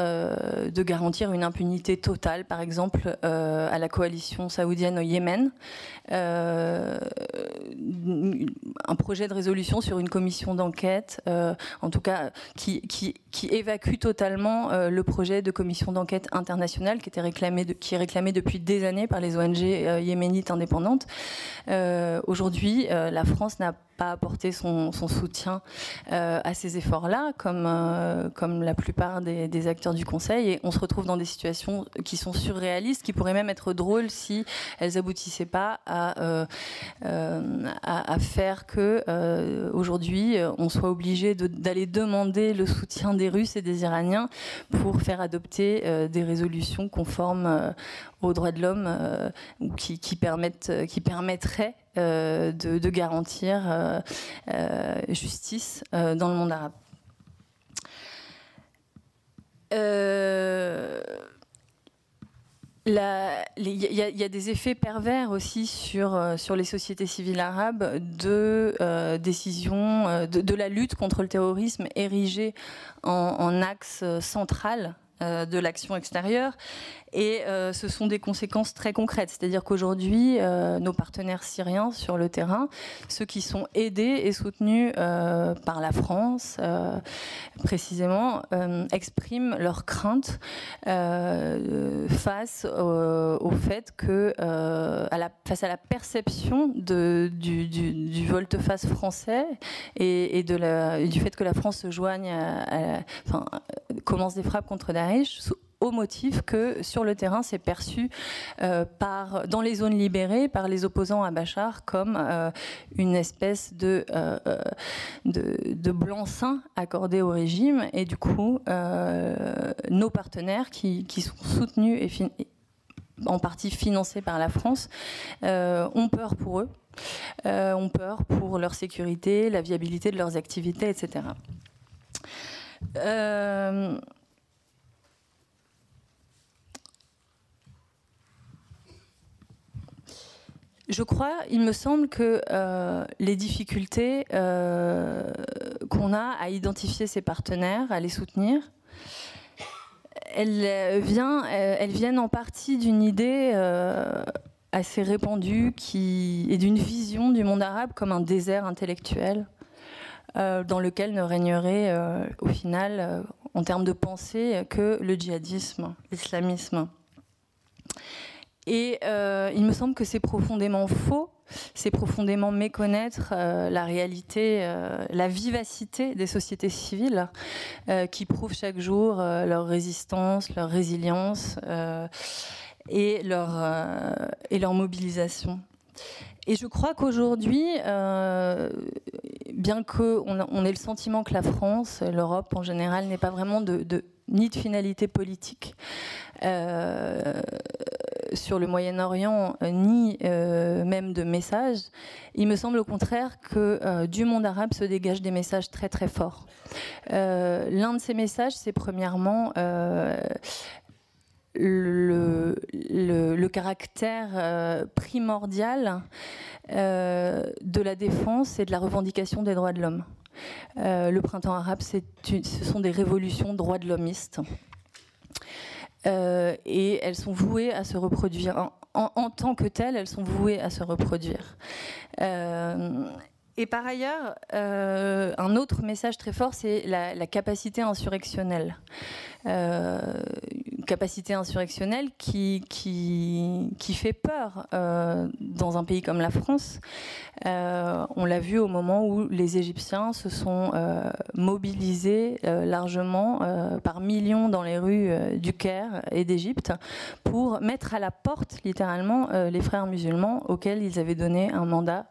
de garantir une impunité totale, par exemple, à la coalition saoudienne au Yémen. Un projet de résolution sur une commission d'enquête, en tout cas qui évacue totalement le projet de commission d'enquête internationale qui est réclamé depuis des années par les ONG yéménites indépendantes. Aujourd'hui, la France n'a pas apporté son soutien à ces efforts-là, comme la plupart des acteurs du Conseil, et on se retrouve dans des situations qui sont surréalistes, qui pourraient même être drôles si elles aboutissaient pas à faire que aujourd'hui on soit obligé d'aller demander le soutien des Russes et des Iraniens pour faire adopter des résolutions conformes aux droits de l'homme qui permettraient de garantir justice dans le monde arabe. Il y a des effets pervers aussi sur les sociétés civiles arabes de décisions de la lutte contre le terrorisme érigée en axe central de l'action extérieure, et ce sont des conséquences très concrètes, c'est-à-dire qu'aujourd'hui nos partenaires syriens sur le terrain, ceux qui sont aidés et soutenus par la France précisément, expriment leurs craintes face au fait que face à la perception du volte-face français et du fait que la France se joigne commence des frappes contre Daesh au motif que sur le terrain c'est perçu dans les zones libérées par les opposants à Bachar comme une espèce de blanc-seing accordé au régime, et du coup nos partenaires qui sont soutenus et en partie financés par la France ont peur pour eux, ont peur pour leur sécurité, la viabilité de leurs activités, etc. Je crois, il me semble que les difficultés qu'on a à identifier ces partenaires, à les soutenir, elles viennent en partie d'une idée assez répandue et d'une vision du monde arabe comme un désert intellectuel dans lequel ne régnerait au final, en termes de pensée, que le djihadisme, l'islamisme. Et il me semble que c'est profondément faux, c'est profondément méconnaître la réalité, la vivacité des sociétés civiles qui prouvent chaque jour leur résistance, leur résilience et leur mobilisation. Et je crois qu'aujourd'hui, bien qu'on ait le sentiment que la France, l'Europe en général, n'ait pas vraiment ni de finalité politique sur le Moyen-Orient, ni même de messages, il me semble au contraire que du monde arabe se dégagent des messages très très forts. L'un de ces messages, c'est premièrement le caractère primordial de la défense et de la revendication des droits de l'homme. Le printemps arabe, ce sont des révolutions droits de l'hommistes. Et elles sont vouées à se reproduire. En tant que telles, elles sont vouées à se reproduire. Et par ailleurs, un autre message très fort, c'est la capacité insurrectionnelle. Une capacité insurrectionnelle qui fait peur dans un pays comme la France. On l'a vu au moment où les Égyptiens se sont mobilisés largement par millions dans les rues du Caire et d'Égypte pour mettre à la porte littéralement les frères musulmans auxquels ils avaient donné un mandat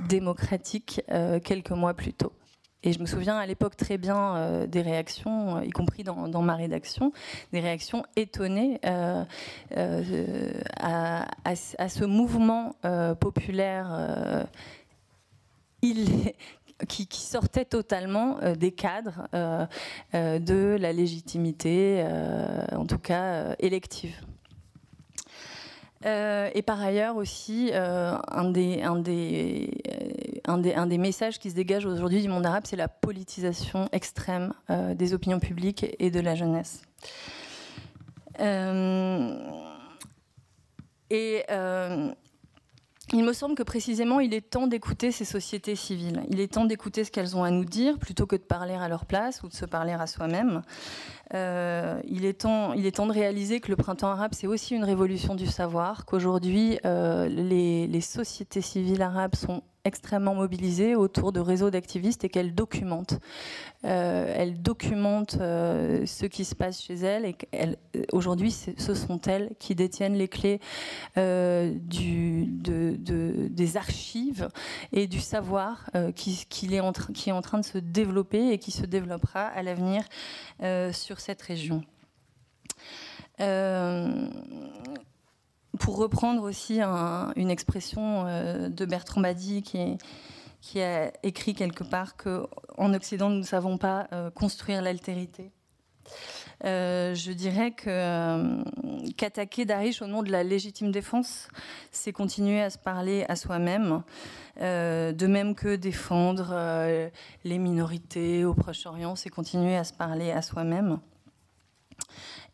démocratique quelques mois plus tôt. Et je me souviens à l'époque très bien des réactions, y compris dans ma rédaction, des réactions étonnées à ce mouvement populaire qui sortait totalement des cadres de la légitimité, en tout cas élective. Et par ailleurs aussi, un des messages qui se dégage aujourd'hui du monde arabe, c'est la politisation extrême des opinions publiques et de la jeunesse. Il me semble que précisément, il est temps d'écouter ces sociétés civiles. Il est temps d'écouter ce qu'elles ont à nous dire, plutôt que de parler à leur place ou de se parler à soi-même. Il est temps de réaliser que le printemps arabe, c'est aussi une révolution du savoir, qu'aujourd'hui, les sociétés civiles arabes sont extrêmement mobilisées autour de réseaux d'activistes et qu'elles documentent. Elles documentent ce qui se passe chez elles et aujourd'hui, ce sont elles qui détiennent les clés des archives et du savoir qui est en train de se développer et qui se développera à l'avenir sur cette région. Pour reprendre aussi une expression de Bertrand Badi qui a écrit quelque part qu'en Occident, nous ne savons pas construire l'altérité. Je dirais qu'attaquer Daesh au nom de la légitime défense, c'est continuer à se parler à soi-même, de même que défendre les minorités au Proche-Orient, c'est continuer à se parler à soi-même.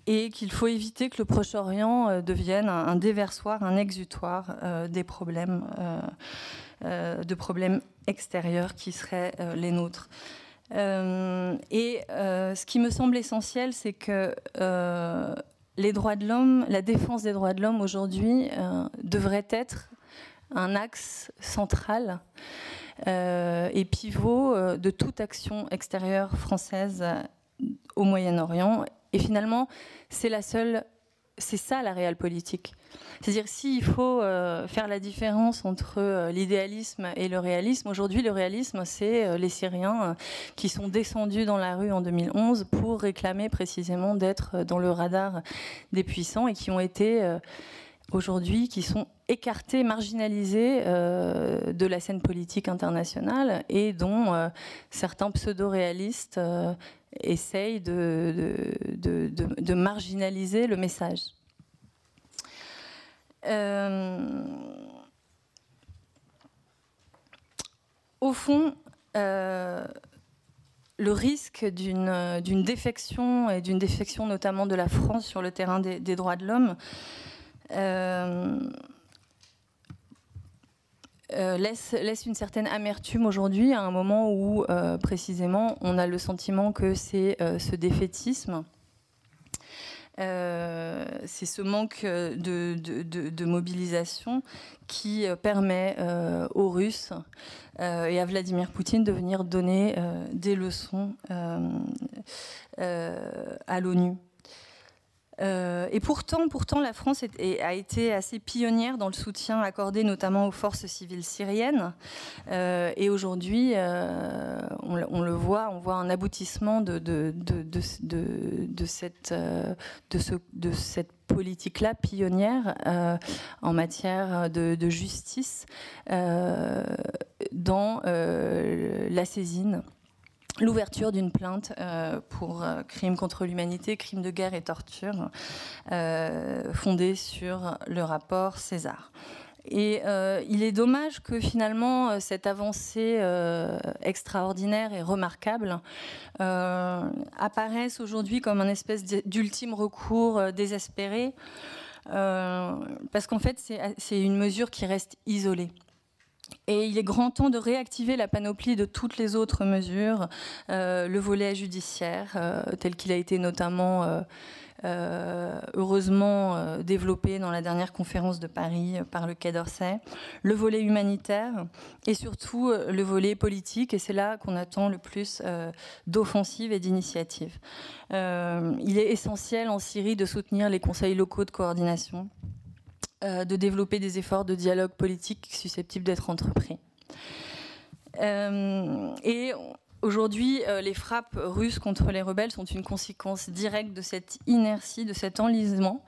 Et qu'il faut éviter que le Proche-Orient devienne un déversoir, un exutoire de problèmes extérieurs qui seraient les nôtres. Ce qui me semble essentiel, c'est que les droits de l'homme, la défense des droits de l'homme aujourd'hui devrait être un axe central et pivot de toute action extérieure française au Moyen-Orient. Et finalement, c'est ça la réelle politique. C'est-à-dire, s'il faut faire la différence entre l'idéalisme et le réalisme, aujourd'hui, le réalisme, c'est les Syriens qui sont descendus dans la rue en 2011 pour réclamer précisément d'être dans le radar des puissants et qui ont été aujourd'hui, qui sont écartés, marginalisés de la scène politique internationale et dont certains pseudo-réalistes essayent de marginaliser le message. Au fond, le risque d'une défection, et d'une défection notamment de la France sur le terrain des droits de l'homme, laisse une certaine amertume aujourd'hui, à un moment où, précisément, on a le sentiment que c'est ce défaitisme, c'est ce manque de mobilisation qui permet aux Russes et à Vladimir Poutine de venir donner des leçons à l'ONU. Et pourtant, la France a été assez pionnière dans le soutien accordé notamment aux forces civiles syriennes. Et aujourd'hui, on le voit, on voit un aboutissement de cette politique-là pionnière en matière de justice dans la saisine. L'ouverture d'une plainte pour crimes contre l'humanité, crimes de guerre et torture, fondée sur le rapport César. Et il est dommage que finalement cette avancée extraordinaire et remarquable apparaisse aujourd'hui comme un espèce d'ultime recours désespéré, parce qu'en fait c'est une mesure qui reste isolée. Et il est grand temps de réactiver la panoplie de toutes les autres mesures, le volet judiciaire, tel qu'il a été notamment heureusement développé dans la dernière conférence de Paris par le Quai d'Orsay, le volet humanitaire et surtout le volet politique, et c'est là qu'on attend le plus d'offensives et d'initiatives. Il est essentiel en Syrie de soutenir les conseils locaux de coordination, de développer des efforts de dialogue politique susceptibles d'être entrepris. Et aujourd'hui, les frappes russes contre les rebelles sont une conséquence directe de cette inertie, de cet enlisement,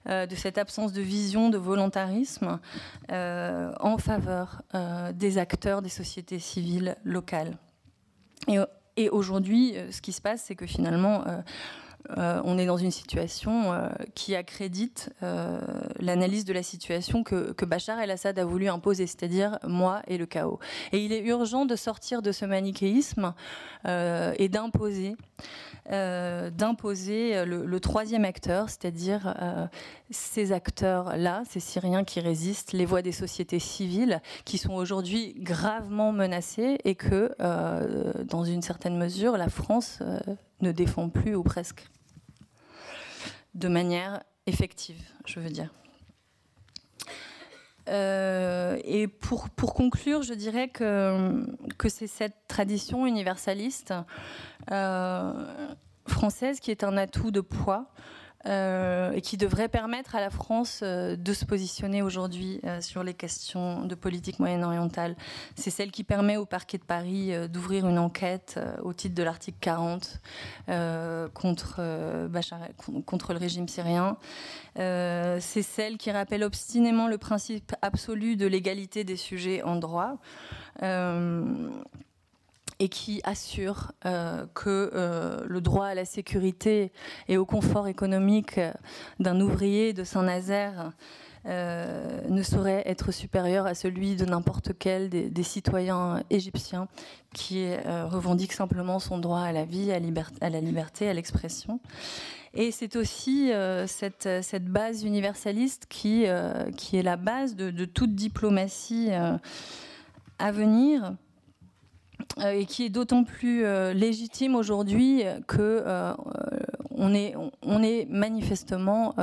de cette absence de vision, de volontarisme en faveur des acteurs des sociétés civiles locales. Et aujourd'hui, ce qui se passe, c'est que finalement, on est dans une situation qui accrédite l'analyse de la situation que Bachar el-Assad a voulu imposer, c'est-à-dire moi et le chaos. Et il est urgent de sortir de ce manichéisme et d'imposer le troisième acteur, c'est-à-dire ces acteurs-là, ces Syriens qui résistent, les voix des sociétés civiles qui sont aujourd'hui gravement menacées et que, dans une certaine mesure, la France ne défend plus ou presque, de manière effective, je veux dire. Et pour conclure, je dirais que c'est cette tradition universaliste française qui est un atout de poids et qui devrait permettre à la France de se positionner aujourd'hui sur les questions de politique moyen-orientale. C'est celle qui permet au parquet de Paris d'ouvrir une enquête au titre de l'article 40 contre le régime syrien. C'est celle qui rappelle obstinément le principe absolu de l'égalité des sujets en droit. Et qui assure que le droit à la sécurité et au confort économique d'un ouvrier de Saint-Nazaire ne saurait être supérieur à celui de n'importe quel des citoyens égyptiens qui revendique simplement son droit à la vie, à la liberté, à l'expression. Et c'est aussi cette base universaliste qui est la base de toute diplomatie à venir, et qui est d'autant plus légitime aujourd'hui que on est manifestement,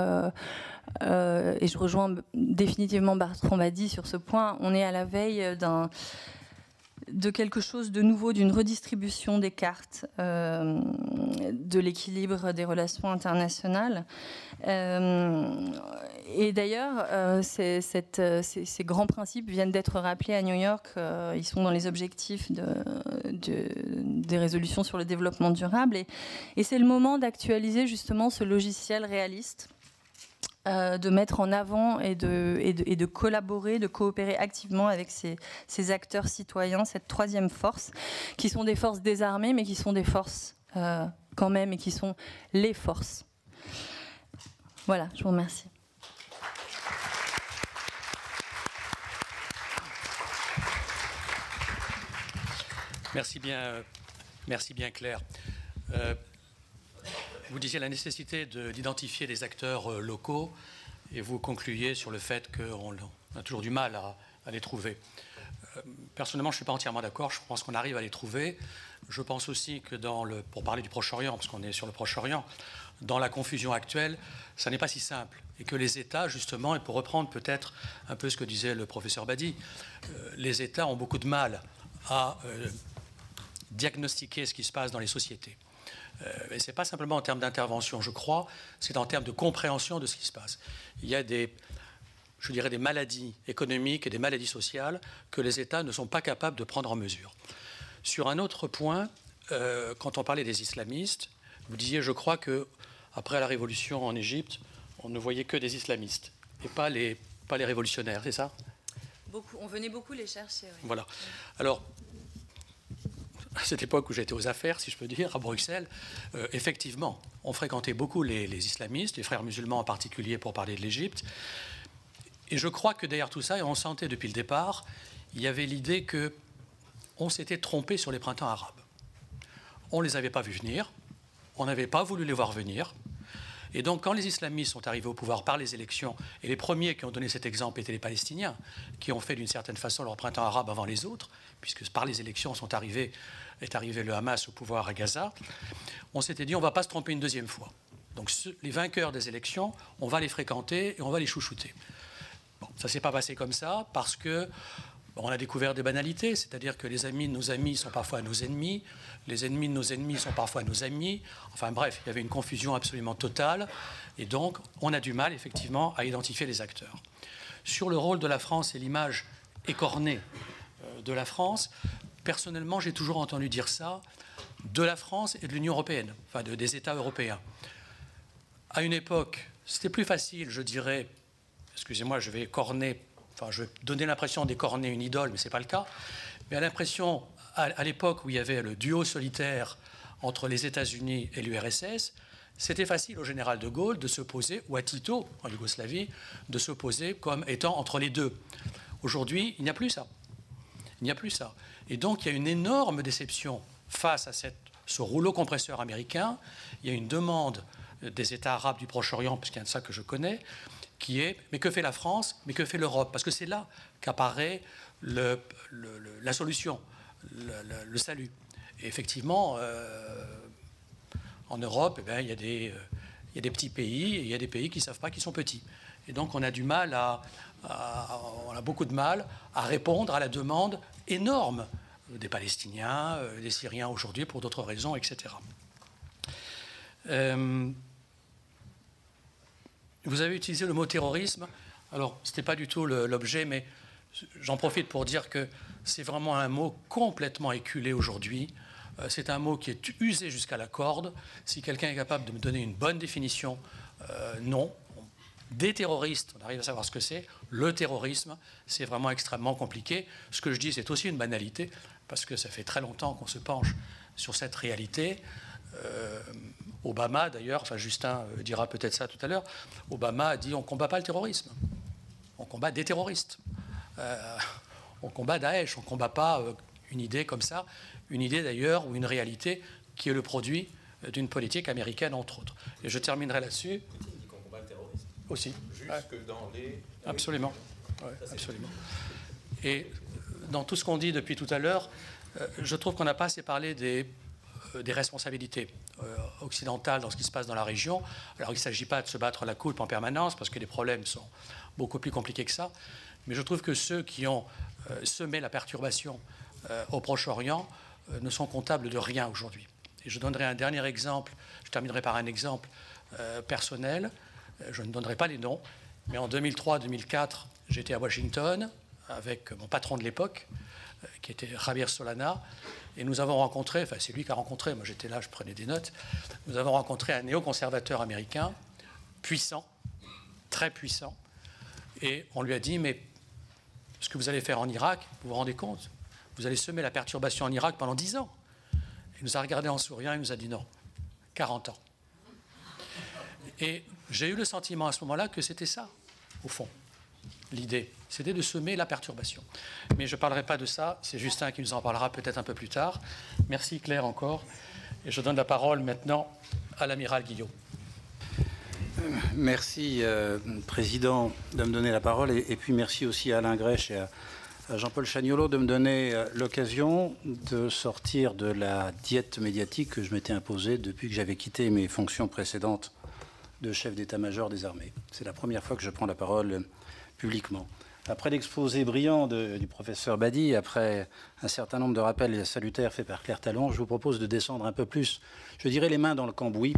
et je rejoins définitivement Bertrand Badi sur ce point, on est à la veille de quelque chose de nouveau, d'une redistribution des cartes de l'équilibre des relations internationales. Et d'ailleurs, ces grands principes viennent d'être rappelés à New York. Ils sont dans les objectifs des résolutions sur le développement durable. Et c'est le moment d'actualiser justement ce logiciel réaliste, de mettre en avant et de collaborer, de coopérer activement avec ces acteurs citoyens, cette troisième force, qui sont des forces désarmées, mais qui sont des forces quand même, et qui sont les forces. Voilà, je vous remercie. Merci bien Claire. Vous disiez la nécessité d'identifier des acteurs locaux et vous concluiez sur le fait qu'on a toujours du mal à les trouver. Personnellement, je ne suis pas entièrement d'accord. Je pense qu'on arrive à les trouver. Je pense aussi que pour parler du Proche-Orient, parce qu'on est sur le Proche-Orient, dans la confusion actuelle, ça n'est pas si simple. Et que les États, justement, et pour reprendre peut-être un peu ce que disait le professeur Badi, les États ont beaucoup de mal à diagnostiquer ce qui se passe dans les sociétés. Et ce n'est pas simplement en termes d'intervention, je crois, c'est en termes de compréhension de ce qui se passe. Il y a des maladies économiques et des maladies sociales que les États ne sont pas capables de prendre en mesure. Sur un autre point, quand on parlait des islamistes, vous disiez, je crois qu'après la révolution en Égypte, on ne voyait que des islamistes et pas les révolutionnaires, c'est ça ? On venait beaucoup les chercher. Oui. Voilà. Alors, à cette époque où j'étais aux affaires, si je peux dire, à Bruxelles, effectivement, on fréquentait beaucoup les islamistes, les frères musulmans en particulier pour parler de l'Égypte. Et je crois que derrière tout ça, et on sentait depuis le départ, il y avait l'idée qu'on s'était trompé sur les printemps arabes. On ne les avait pas vus venir, on n'avait pas voulu les voir venir. Et donc, quand les islamistes sont arrivés au pouvoir par les élections, et les premiers qui ont donné cet exemple étaient les Palestiniens, qui ont fait d'une certaine façon leur printemps arabe avant les autres, puisque par les élections est arrivé le Hamas au pouvoir à Gaza, on s'était dit on ne va pas se tromper une deuxième fois. Donc les vainqueurs des élections, on va les fréquenter et on va les chouchouter. Bon, ça ne s'est pas passé comme ça parce que on a découvert des banalités, c'est-à-dire que les amis de nos amis sont parfois nos ennemis, les ennemis de nos ennemis sont parfois nos amis. Enfin bref, il y avait une confusion absolument totale et donc on a du mal effectivement à identifier les acteurs. Sur le rôle de la France et l'image écornée de la France, personnellement, j'ai toujours entendu dire ça de la France et de l'Union européenne, enfin des États européens. À une époque, c'était plus facile, je dirais, excusez-moi, je vais donner l'impression d'écorner une idole, mais ce n'est pas le cas, mais à l'époque où il y avait le duo solitaire entre les États-Unis et l'URSS, c'était facile au général de Gaulle de se poser, ou à Tito en Yougoslavie, de se poser comme étant entre les deux. Aujourd'hui, il n'y a plus ça. Il n'y a plus ça. Et donc, il y a une énorme déception face à ce rouleau compresseur américain. Il y a une demande des États arabes du Proche-Orient, parce qu'il y a de ça que je connais, qui est « mais que fait la France? Mais que fait l'Europe ?» Parce que c'est là qu'apparaît la solution, le salut. Et effectivement, en Europe, eh bien, il y a des petits pays, et il y a des pays qui ne savent pas qu'ils sont petits. Et donc, on a du mal on a beaucoup de mal à répondre à la demande énorme des Palestiniens, des Syriens aujourd'hui, pour d'autres raisons, etc. Vous avez utilisé le mot terrorisme. Alors, ce n'était pas du tout l'objet, mais j'en profite pour dire que c'est vraiment un mot complètement éculé aujourd'hui. C'est un mot qui est usé jusqu'à la corde. Si quelqu'un est capable de me donner une bonne définition, non. Des terroristes, on arrive à savoir ce que c'est. Le terrorisme, c'est vraiment extrêmement compliqué. Ce que je dis, c'est aussi une banalité, parce que ça fait très longtemps qu'on se penche sur cette réalité. Obama, d'ailleurs, enfin Justin dira peut-être ça tout à l'heure, Obama a dit on ne combat pas le terrorisme, on combat des terroristes. On combat Daesh, on ne combat pas une idée comme ça, une idée d'ailleurs ou une réalité qui est le produit d'une politique américaine, entre autres. Et je terminerai là-dessus. Aussi. Jusque dans les... Absolument. Ouais, absolument. Et dans tout ce qu'on dit depuis tout à l'heure, je trouve qu'on n'a pas assez parlé des responsabilités occidentales dans ce qui se passe dans la région. Alors il ne s'agit pas de se battre la coulpe en permanence, parce que les problèmes sont beaucoup plus compliqués que ça. Mais je trouve que ceux qui ont semé la perturbation au Proche-Orient ne sont comptables de rien aujourd'hui. Et je donnerai un dernier exemple, je terminerai par un exemple personnel. Je ne donnerai pas les noms, mais en 2003-2004, j'étais à Washington avec mon patron de l'époque, qui était Javier Solana, et nous avons rencontré, enfin c'est lui qui a rencontré, moi j'étais là, je prenais des notes, nous avons rencontré un néoconservateur américain, puissant, très puissant, et on lui a dit, mais ce que vous allez faire en Irak, vous vous rendez compte? Vous allez semer la perturbation en Irak pendant 10 ans. Il nous a regardé en souriant, il nous a dit non, 40 ans. Et j'ai eu le sentiment à ce moment-là que c'était ça, au fond, l'idée. C'était de semer la perturbation. Mais je ne parlerai pas de ça, c'est Justin qui nous en parlera peut-être un peu plus tard. Merci Claire encore. Et je donne la parole maintenant à l'amiral Guillot. Merci, Président, de me donner la parole. Et puis merci aussi à Alain Grèche et à Jean-Paul Chagnolot de me donner l'occasion de sortir de la diète médiatique que je m'étais imposée depuis que j'avais quitté mes fonctions précédentes de chef d'état-major des armées. C'est la première fois que je prends la parole publiquement. Après l'exposé brillant du professeur Badi, après un certain nombre de rappels salutaires faits par Claire Talon, je vous propose de descendre un peu plus, je dirais, les mains dans le cambouis.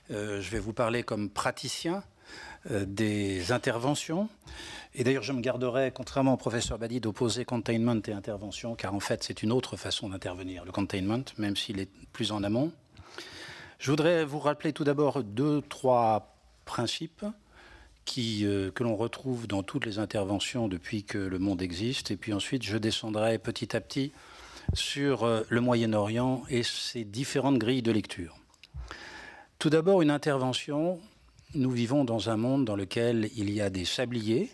Je vais vous parler comme praticien des interventions. Et d'ailleurs, je me garderai, contrairement au professeur Badi, d'opposer containment et intervention, car en fait, c'est une autre façon d'intervenir, le containment, même s'il est plus en amont. Je voudrais vous rappeler tout d'abord 2-3 principes que l'on retrouve dans toutes les interventions depuis que le monde existe. Et puis ensuite, je descendrai petit à petit sur le Moyen-Orient et ses différentes grilles de lecture. Tout d'abord, une intervention. Nous vivons dans un monde dans lequel il y a des sabliers.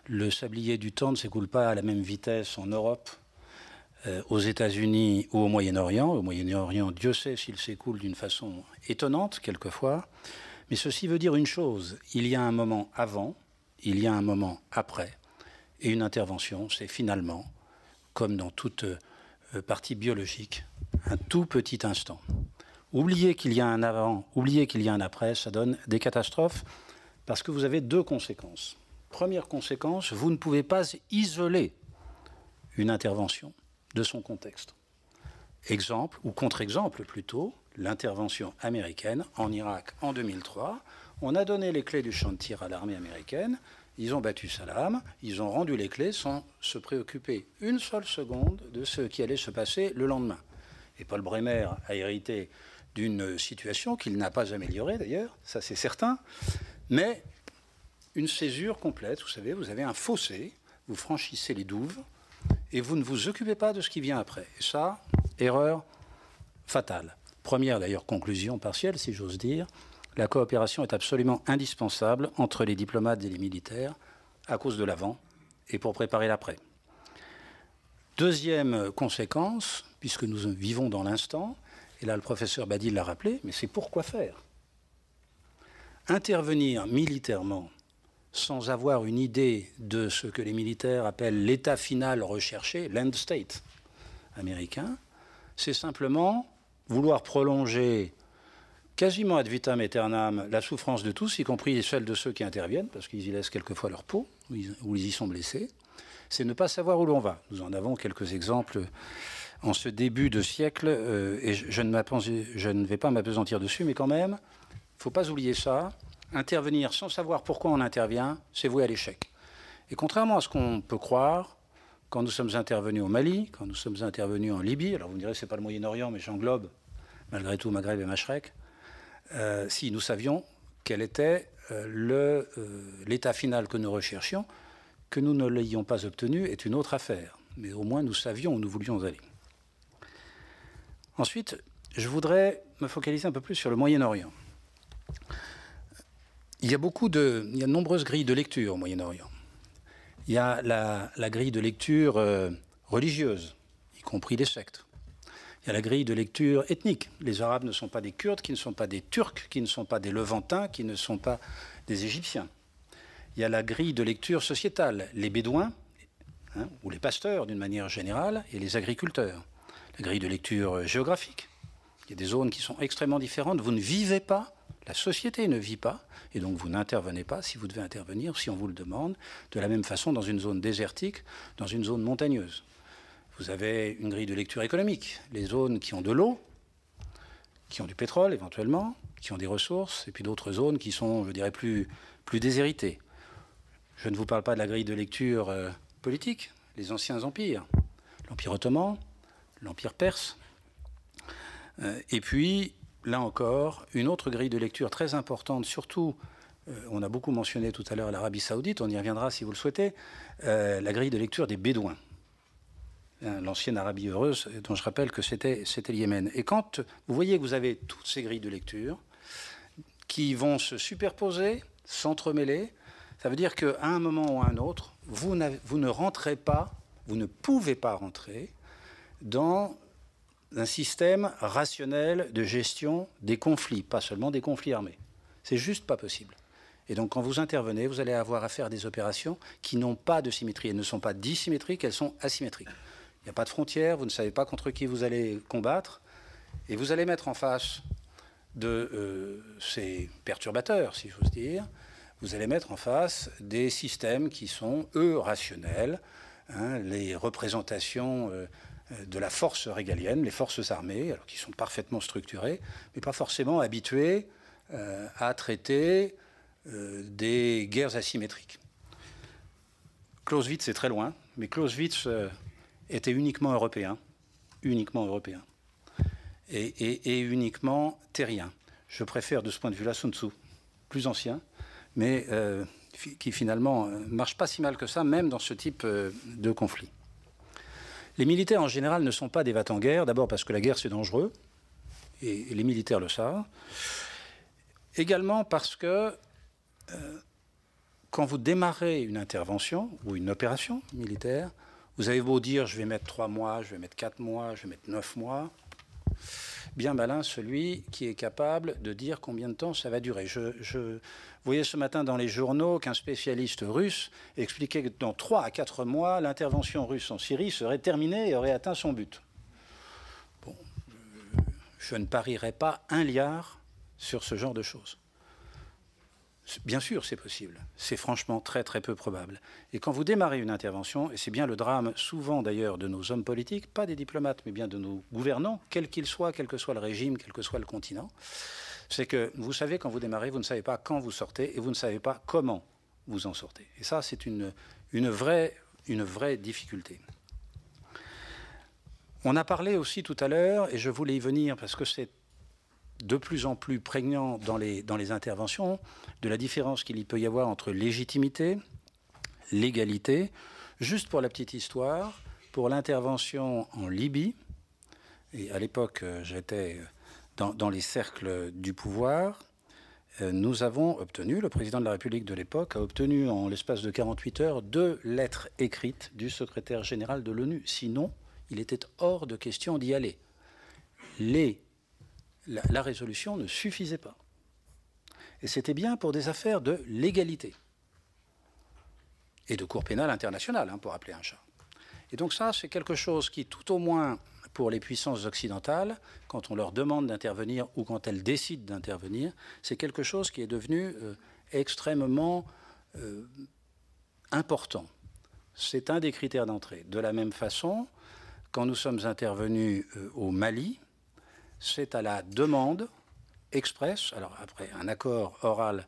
Le sablier du temps ne s'écoule pas à la même vitesse en Europe, aux États-Unis ou au Moyen-Orient. Au Moyen-Orient, Dieu sait s'il s'écoule d'une façon étonnante, quelquefois. Mais ceci veut dire une chose. Il y a un moment avant, il y a un moment après. Et une intervention, c'est finalement, comme dans toute partie biologique, un tout petit instant. Oubliez qu'il y a un avant, oubliez qu'il y a un après, ça donne des catastrophes, parce que vous avez 2 conséquences. Première conséquence, vous ne pouvez pas isoler une intervention de son contexte. Exemple, ou contre-exemple plutôt, l'intervention américaine en Irak en 2003. On a donné les clés du champ de tir à l'armée américaine, ils ont battu Saddam, ils ont rendu les clés sans se préoccuper une seule seconde de ce qui allait se passer le lendemain. Et Paul Bremer a hérité d'une situation qu'il n'a pas améliorée d'ailleurs, ça c'est certain, mais une césure complète, vous savez, vous avez un fossé, vous franchissez les douves, et vous ne vous occupez pas de ce qui vient après. Et ça, erreur fatale. Première d'ailleurs conclusion partielle, si j'ose dire, la coopération est absolument indispensable entre les diplomates et les militaires à cause de l'avant et pour préparer l'après. Deuxième conséquence, puisque nous vivons dans l'instant, et là le professeur Badil l'a rappelé, mais c'est pourquoi faire. Intervenir militairement sans avoir une idée de ce que les militaires appellent l'état final recherché, l'end state américain, c'est simplement vouloir prolonger quasiment ad vitam aeternam la souffrance de tous, y compris celle de ceux qui interviennent, parce qu'ils y laissent quelquefois leur peau, ou ils y sont blessés. C'est ne pas savoir où l'on va. Nous en avons quelques exemples en ce début de siècle, et je ne vais pas m'apesantir dessus, mais quand même, il ne faut pas oublier ça. Intervenir sans savoir pourquoi on intervient, c'est voué à l'échec. Et contrairement à ce qu'on peut croire, quand nous sommes intervenus au Mali, quand nous sommes intervenus en Libye, alors vous me direz ce n'est pas le Moyen-Orient, mais j'englobe malgré tout Maghreb et Mashrek, si nous savions quel était l'état final que nous recherchions, que nous ne l'ayons pas obtenu est une autre affaire. Mais au moins nous savions où nous voulions aller. Ensuite, je voudrais me focaliser un peu plus sur le Moyen-Orient. Il y a de nombreuses grilles de lecture au Moyen-Orient. Il y a la grille de lecture religieuse, y compris les sectes. Il y a la grille de lecture ethnique. Les Arabes ne sont pas des Kurdes, qui ne sont pas des Turcs, qui ne sont pas des Levantins, qui ne sont pas des Égyptiens. Il y a la grille de lecture sociétale, les Bédouins, ou les pasteurs d'une manière générale, et les agriculteurs. La grille de lecture géographique. Il y a des zones qui sont extrêmement différentes. Vous ne vivez pas, la société ne vit pas, et donc vous n'intervenez pas si vous devez intervenir, si on vous le demande, de la même façon dans une zone désertique, dans une zone montagneuse. Vous avez une grille de lecture économique, les zones qui ont de l'eau, qui ont du pétrole éventuellement, qui ont des ressources, et puis d'autres zones qui sont, je dirais, plus déshéritées. Je ne vous parle pas de la grille de lecture politique, les anciens empires, l'Empire ottoman, l'Empire perse, et puis, là encore, une autre grille de lecture très importante, surtout, on a beaucoup mentionné tout à l'heure l'Arabie saoudite, on y reviendra si vous le souhaitez, la grille de lecture des Bédouins. L'ancienne Arabie heureuse, dont je rappelle que c'était le Yémen. Et quand vous voyez que vous avez toutes ces grilles de lecture qui vont se superposer, s'entremêler, ça veut dire qu'à un moment ou à un autre, vous ne rentrez pas, vous ne pouvez pas rentrer dans un système rationnel de gestion des conflits, pas seulement des conflits armés. C'est juste pas possible. Et donc quand vous intervenez, vous allez avoir à faire des opérations qui n'ont pas de symétrie. Elles ne sont pas dissymétriques, elles sont asymétriques. Il n'y a pas de frontières, vous ne savez pas contre qui vous allez combattre, et vous allez mettre en face de ces perturbateurs, si j'ose dire, vous allez mettre en face des systèmes qui sont, eux, rationnels, les représentations de la force régalienne, les forces armées, alors qui sont parfaitement structurées, mais pas forcément habituées à traiter des guerres asymétriques. Clausewitz, c'est très loin, mais Clausewitz était uniquement européen, et uniquement terrien. Je préfère de ce point de vue-là Sun Tzu, plus ancien, mais qui finalement ne marche pas si mal que ça, même dans ce type de conflit. Les militaires en général ne sont pas des va-t-en-guerre, d'abord parce que la guerre c'est dangereux, et les militaires le savent. Également parce que quand vous démarrez une intervention ou une opération militaire, vous avez beau dire je vais mettre 3 mois, je vais mettre 4 mois, je vais mettre 9 mois, bien malin celui qui est capable de dire combien de temps ça va durer. Vous voyez ce matin dans les journaux qu'un spécialiste russe expliquait que dans 3 à 4 mois, l'intervention russe en Syrie serait terminée et aurait atteint son but. Bon, je ne parierai pas un liard sur ce genre de choses. Bien sûr, c'est possible. C'est franchement très, très peu probable. Et quand vous démarrez une intervention, et c'est bien le drame souvent d'ailleurs de nos hommes politiques, pas des diplomates, mais bien de nos gouvernants, quels qu'ils soient, quel que soit le régime, quel que soit le continent, c'est que vous savez quand vous démarrez, vous ne savez pas quand vous sortez et vous ne savez pas comment vous en sortez. Et ça, c'est une vraie difficulté. On a parlé aussi tout à l'heure, et je voulais y venir parce que c'est de plus en plus prégnant dans les interventions, de la différence qu'il y peut y avoir entre légitimité, légalité. Juste pour la petite histoire, pour l'intervention en Libye, et à l'époque j'étais dans les cercles du pouvoir, nous avons obtenu, le président de la République de l'époque a obtenu en l'espace de 48 heures 2 lettres écrites du secrétaire général de l'ONU. Sinon, il était hors de question d'y aller. La résolution ne suffisait pas. Et c'était bien pour des affaires de légalité et de cour pénale internationale, pour appeler un chat. Et donc ça, c'est quelque chose qui, tout au moins pour les puissances occidentales, quand on leur demande d'intervenir ou quand elles décident d'intervenir, c'est quelque chose qui est devenu extrêmement important. C'est un des critères d'entrée. De la même façon, quand nous sommes intervenus au Mali, c'est à la demande expresse, alors après un accord oral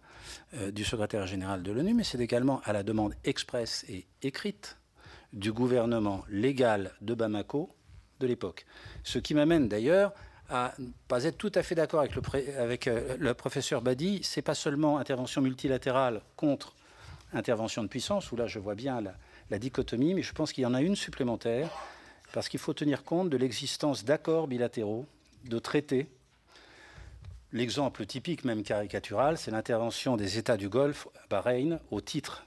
du secrétaire général de l'ONU, mais c'est également à la demande expresse et écrite du gouvernement légal de Bamako de l'époque. Ce qui m'amène d'ailleurs à ne pas être tout à fait d'accord avec le professeur Badi. Ce n'est pas seulement intervention multilatérale contre intervention de puissance, où là je vois bien la dichotomie, mais je pense qu'il y en a une supplémentaire, parce qu'il faut tenir compte de l'existence d'accords bilatéraux, de traités. L'exemple typique, même caricatural, c'est l'intervention des États du Golfe, Bahreïn, au titre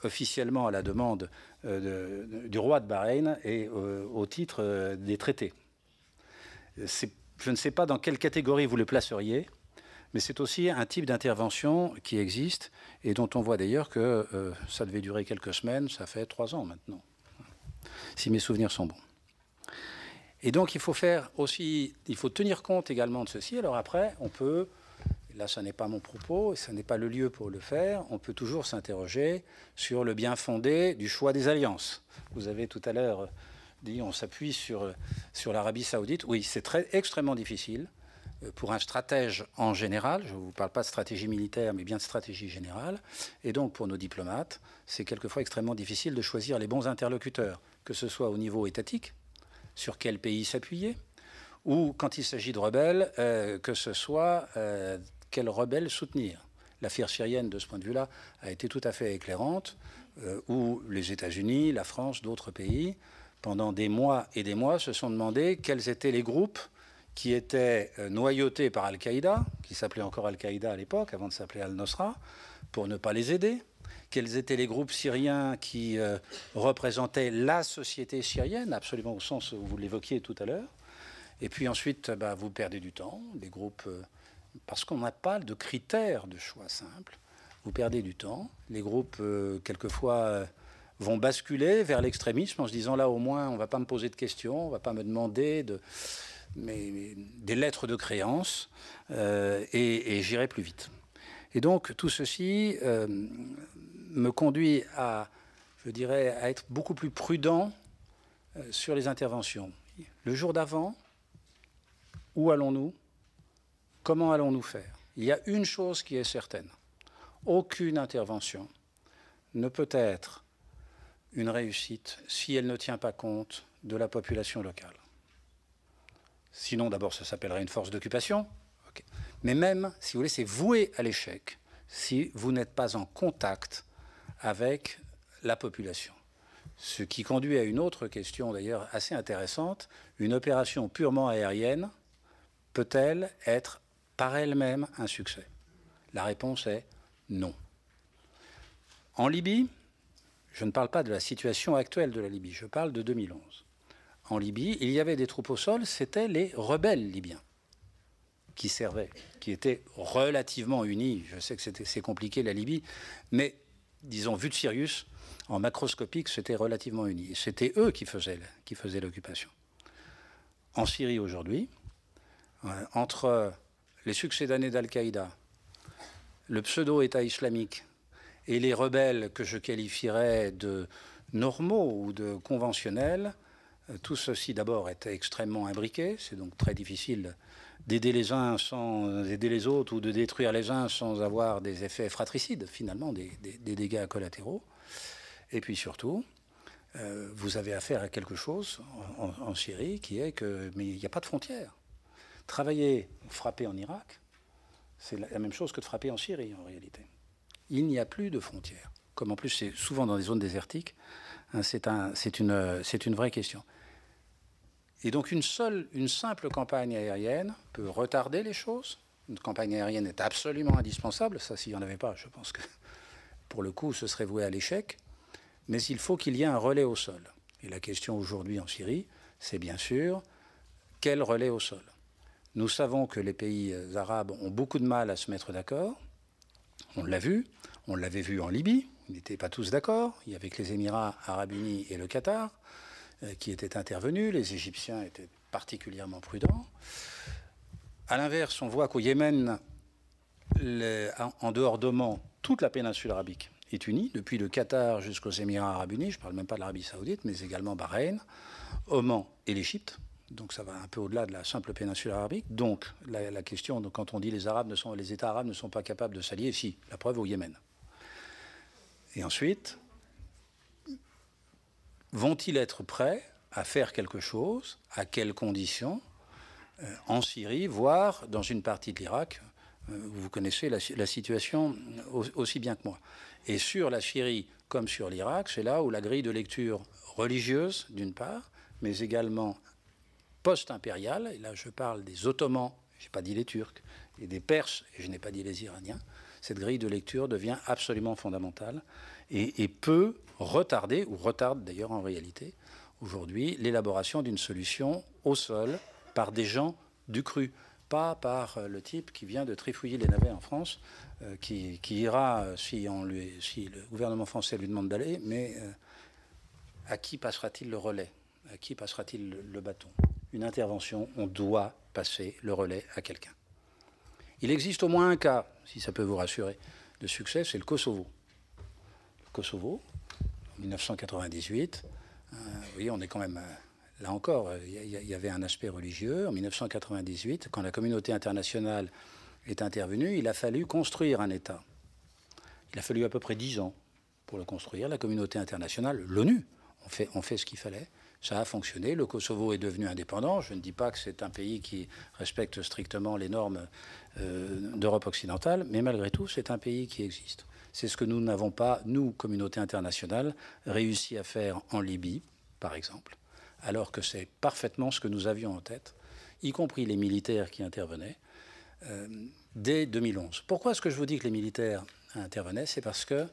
officiellement à la demande du roi de Bahreïn et au titre des traités. Je ne sais pas dans quelle catégorie vous le placeriez, mais c'est aussi un type d'intervention qui existe et dont on voit d'ailleurs que ça devait durer quelques semaines, ça fait 3 ans maintenant, si mes souvenirs sont bons. Et donc il faut tenir compte également de ceci. Alors après, on peut, là ce n'est pas mon propos, et ce n'est pas le lieu pour le faire, on peut toujours s'interroger sur le bien fondé du choix des alliances. Vous avez tout à l'heure dit on s'appuie sur l'Arabie Saoudite. Oui, c'est extrêmement difficile pour un stratège en général, je ne vous parle pas de stratégie militaire, mais bien de stratégie générale, et donc pour nos diplomates, c'est quelquefois extrêmement difficile de choisir les bons interlocuteurs, que ce soit au niveau étatique, sur quel pays s'appuyer, ou quand il s'agit de rebelles, que ce soit quel rebelle soutenir. L'affaire syrienne, de ce point de vue-là, a été tout à fait éclairante, où les États-Unis, la France, d'autres pays, pendant des mois et des mois, se sont demandé quels étaient les groupes qui étaient noyautés par Al-Qaïda, qui s'appelait encore Al-Qaïda à l'époque, avant de s'appeler Al-Nosra, pour ne pas les aider. Quels étaient les groupes syriens qui représentaient la société syrienne, absolument au sens où vous l'évoquiez tout à l'heure. Et puis ensuite, vous perdez du temps, des groupes, parce qu'on n'a pas de critères de choix simples, vous perdez du temps. Les groupes, quelquefois, vont basculer vers l'extrémisme en se disant, là au moins, on ne va pas me poser de questions, on ne va pas me demander des lettres de créance, et j'irai plus vite. Et donc, tout ceci me conduit à être beaucoup plus prudent sur les interventions. Le jour d'avant, où allons-nous? Comment allons-nous faire? Il y a une chose qui est certaine. Aucune intervention ne peut être une réussite si elle ne tient pas compte de la population locale. Sinon, d'abord, ça s'appellerait une force d'occupation. Okay. Mais même, si vous voulez, c'est voué à l'échec si vous n'êtes pas en contact avec la population. Ce qui conduit à une autre question, d'ailleurs, assez intéressante. Une opération purement aérienne peut-elle être par elle-même un succès? La réponse est non. En Libye, je ne parle pas de la situation actuelle de la Libye, je parle de 2011. En Libye, il y avait des troupes au sol, c'était les rebelles libyens qui servaient, qui étaient relativement unis. Je sais que c'est compliqué la Libye, mais disons, vu de Sirius, en macroscopique, c'était relativement uni. C'était eux qui faisaient l'occupation. En Syrie aujourd'hui, entre les succédanés d'Al-Qaïda, le pseudo-État islamique et les rebelles que je qualifierais de normaux ou de conventionnels, tout ceci d'abord était extrêmement imbriqué, c'est donc très difficile d'aider les uns sans aider les autres ou de détruire les uns sans avoir des effets fratricides, finalement, des dégâts collatéraux. Et puis surtout, vous avez affaire à quelque chose en Syrie qui est que, mais il n'y a pas de frontières. Travailler ou frapper en Irak, c'est la même chose que de frapper en Syrie en réalité. Il n'y a plus de frontières. Comme en plus c'est souvent dans des zones désertiques, hein, c'est une vraie question. Et donc une simple campagne aérienne peut retarder les choses. Une campagne aérienne est absolument indispensable. Ça, s'il n'y en avait pas, je pense que pour le coup, ce serait voué à l'échec. Mais il faut qu'il y ait un relais au sol. Et la question aujourd'hui en Syrie, c'est bien sûr quel relais au sol. Nous savons que les pays arabes ont beaucoup de mal à se mettre d'accord. On l'a vu. On l'avait vu en Libye. Ils n'étaient pas tous d'accord. Il y avait que les Émirats arabes unis et le Qatar qui étaient intervenus. Les Égyptiens étaient particulièrement prudents. À l'inverse, on voit qu'au Yémen, en dehors d'Oman, toute la péninsule arabique est unie, depuis le Qatar jusqu'aux Émirats arabes unis. Je ne parle même pas de l'Arabie saoudite, mais également Bahreïn, Oman et l'Égypte. Donc ça va un peu au-delà de la simple péninsule arabique. Donc la question, quand on dit les États arabes ne sont pas capables de s'allier, si, la preuve au Yémen. Et ensuite, vont-ils être prêts à faire quelque chose? À quelles conditions? En Syrie, voire dans une partie de l'Irak. Vous connaissez la situation aussi bien que moi. Et sur la Syrie comme sur l'Irak, c'est là où la grille de lecture religieuse, d'une part, mais également post-impériale, et là je parle des Ottomans, je n'ai pas dit les Turcs, et des Perses, et je n'ai pas dit les Iraniens, cette grille de lecture devient absolument fondamentale et peut retarder, ou retarde d'ailleurs en réalité, aujourd'hui, l'élaboration d'une solution au sol par des gens du cru, pas par le type qui vient de trifouiller les navets en France, qui ira si le gouvernement français lui demande d'aller, mais à qui passera-t-il le relais? À qui passera-t-il le bâton? Une intervention, on doit passer le relais à quelqu'un. Il existe au moins un cas, si ça peut vous rassurer, de succès, c'est le Kosovo. Le Kosovo, en 1998, vous voyez, on est quand même... Là encore, il y avait un aspect religieux. En 1998, quand la communauté internationale est intervenue, il a fallu construire un État. Il a fallu à peu près 10 ans pour le construire. La communauté internationale, l'ONU, on fait ce qu'il fallait. Ça a fonctionné. Le Kosovo est devenu indépendant. Je ne dis pas que c'est un pays qui respecte strictement les normes d'Europe occidentale, mais malgré tout, c'est un pays qui existe. C'est ce que nous n'avons pas, nous, communauté internationale, réussi à faire en Libye, par exemple, alors que c'est parfaitement ce que nous avions en tête, y compris les militaires qui intervenaient, dès 2011. Pourquoi est-ce que je vous dis que les militaires intervenaient? C'est parce que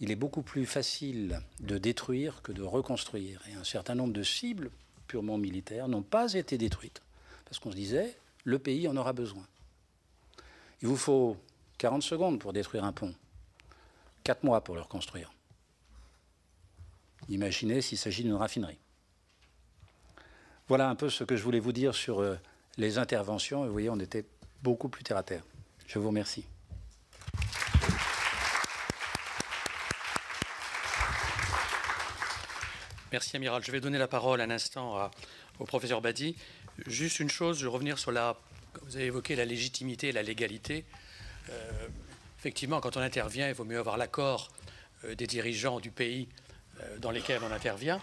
il est beaucoup plus facile de détruire que de reconstruire. Et un certain nombre de cibles purement militaires n'ont pas été détruites, parce qu'on se disait, le pays en aura besoin. Il vous faut 40 secondes pour détruire un pont, 4 mois pour le reconstruire. Imaginez s'il s'agit d'une raffinerie. Voilà un peu ce que je voulais vous dire sur les interventions. Et vous voyez, on était beaucoup plus terre à terre. Je vous remercie. Merci, Amiral. Je vais donner la parole un instant au professeur Badi. Juste une chose, je vais revenir sur vous avez évoqué la légitimité et la légalité. Effectivement, quand on intervient, il vaut mieux avoir l'accord des dirigeants du pays dans lesquels on intervient.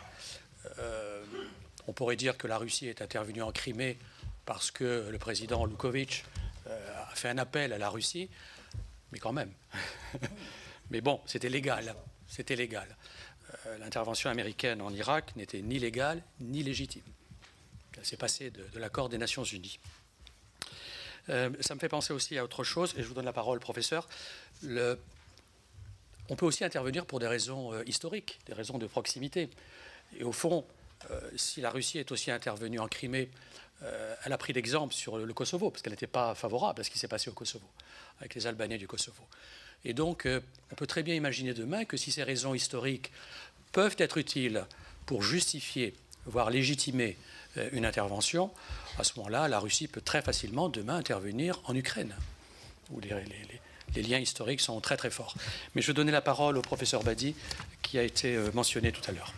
On pourrait dire que la Russie est intervenue en Crimée parce que le président Yanukovych a fait un appel à la Russie, mais quand même. Mais bon, c'était légal. C'était légal. L'intervention américaine en Irak n'était ni légale ni légitime. Elle s'est passée de l'accord des Nations Unies. Ça me fait penser aussi à autre chose, et je vous donne la parole, professeur. On peut aussi intervenir pour des raisons historiques, des raisons de proximité. Et au fond, si la Russie est aussi intervenue en Crimée, elle a pris l'exemple sur le Kosovo, parce qu'elle n'était pas favorable à ce qui s'est passé au Kosovo, avec les Albanais du Kosovo. Et donc, on peut très bien imaginer demain que si ces raisons historiques peuvent être utiles pour justifier, voire légitimer une intervention, à ce moment-là, la Russie peut très facilement demain intervenir en Ukraine, où les liens historiques sont très très forts. Mais je vais donner la parole au professeur Badi, qui a été mentionné tout à l'heure.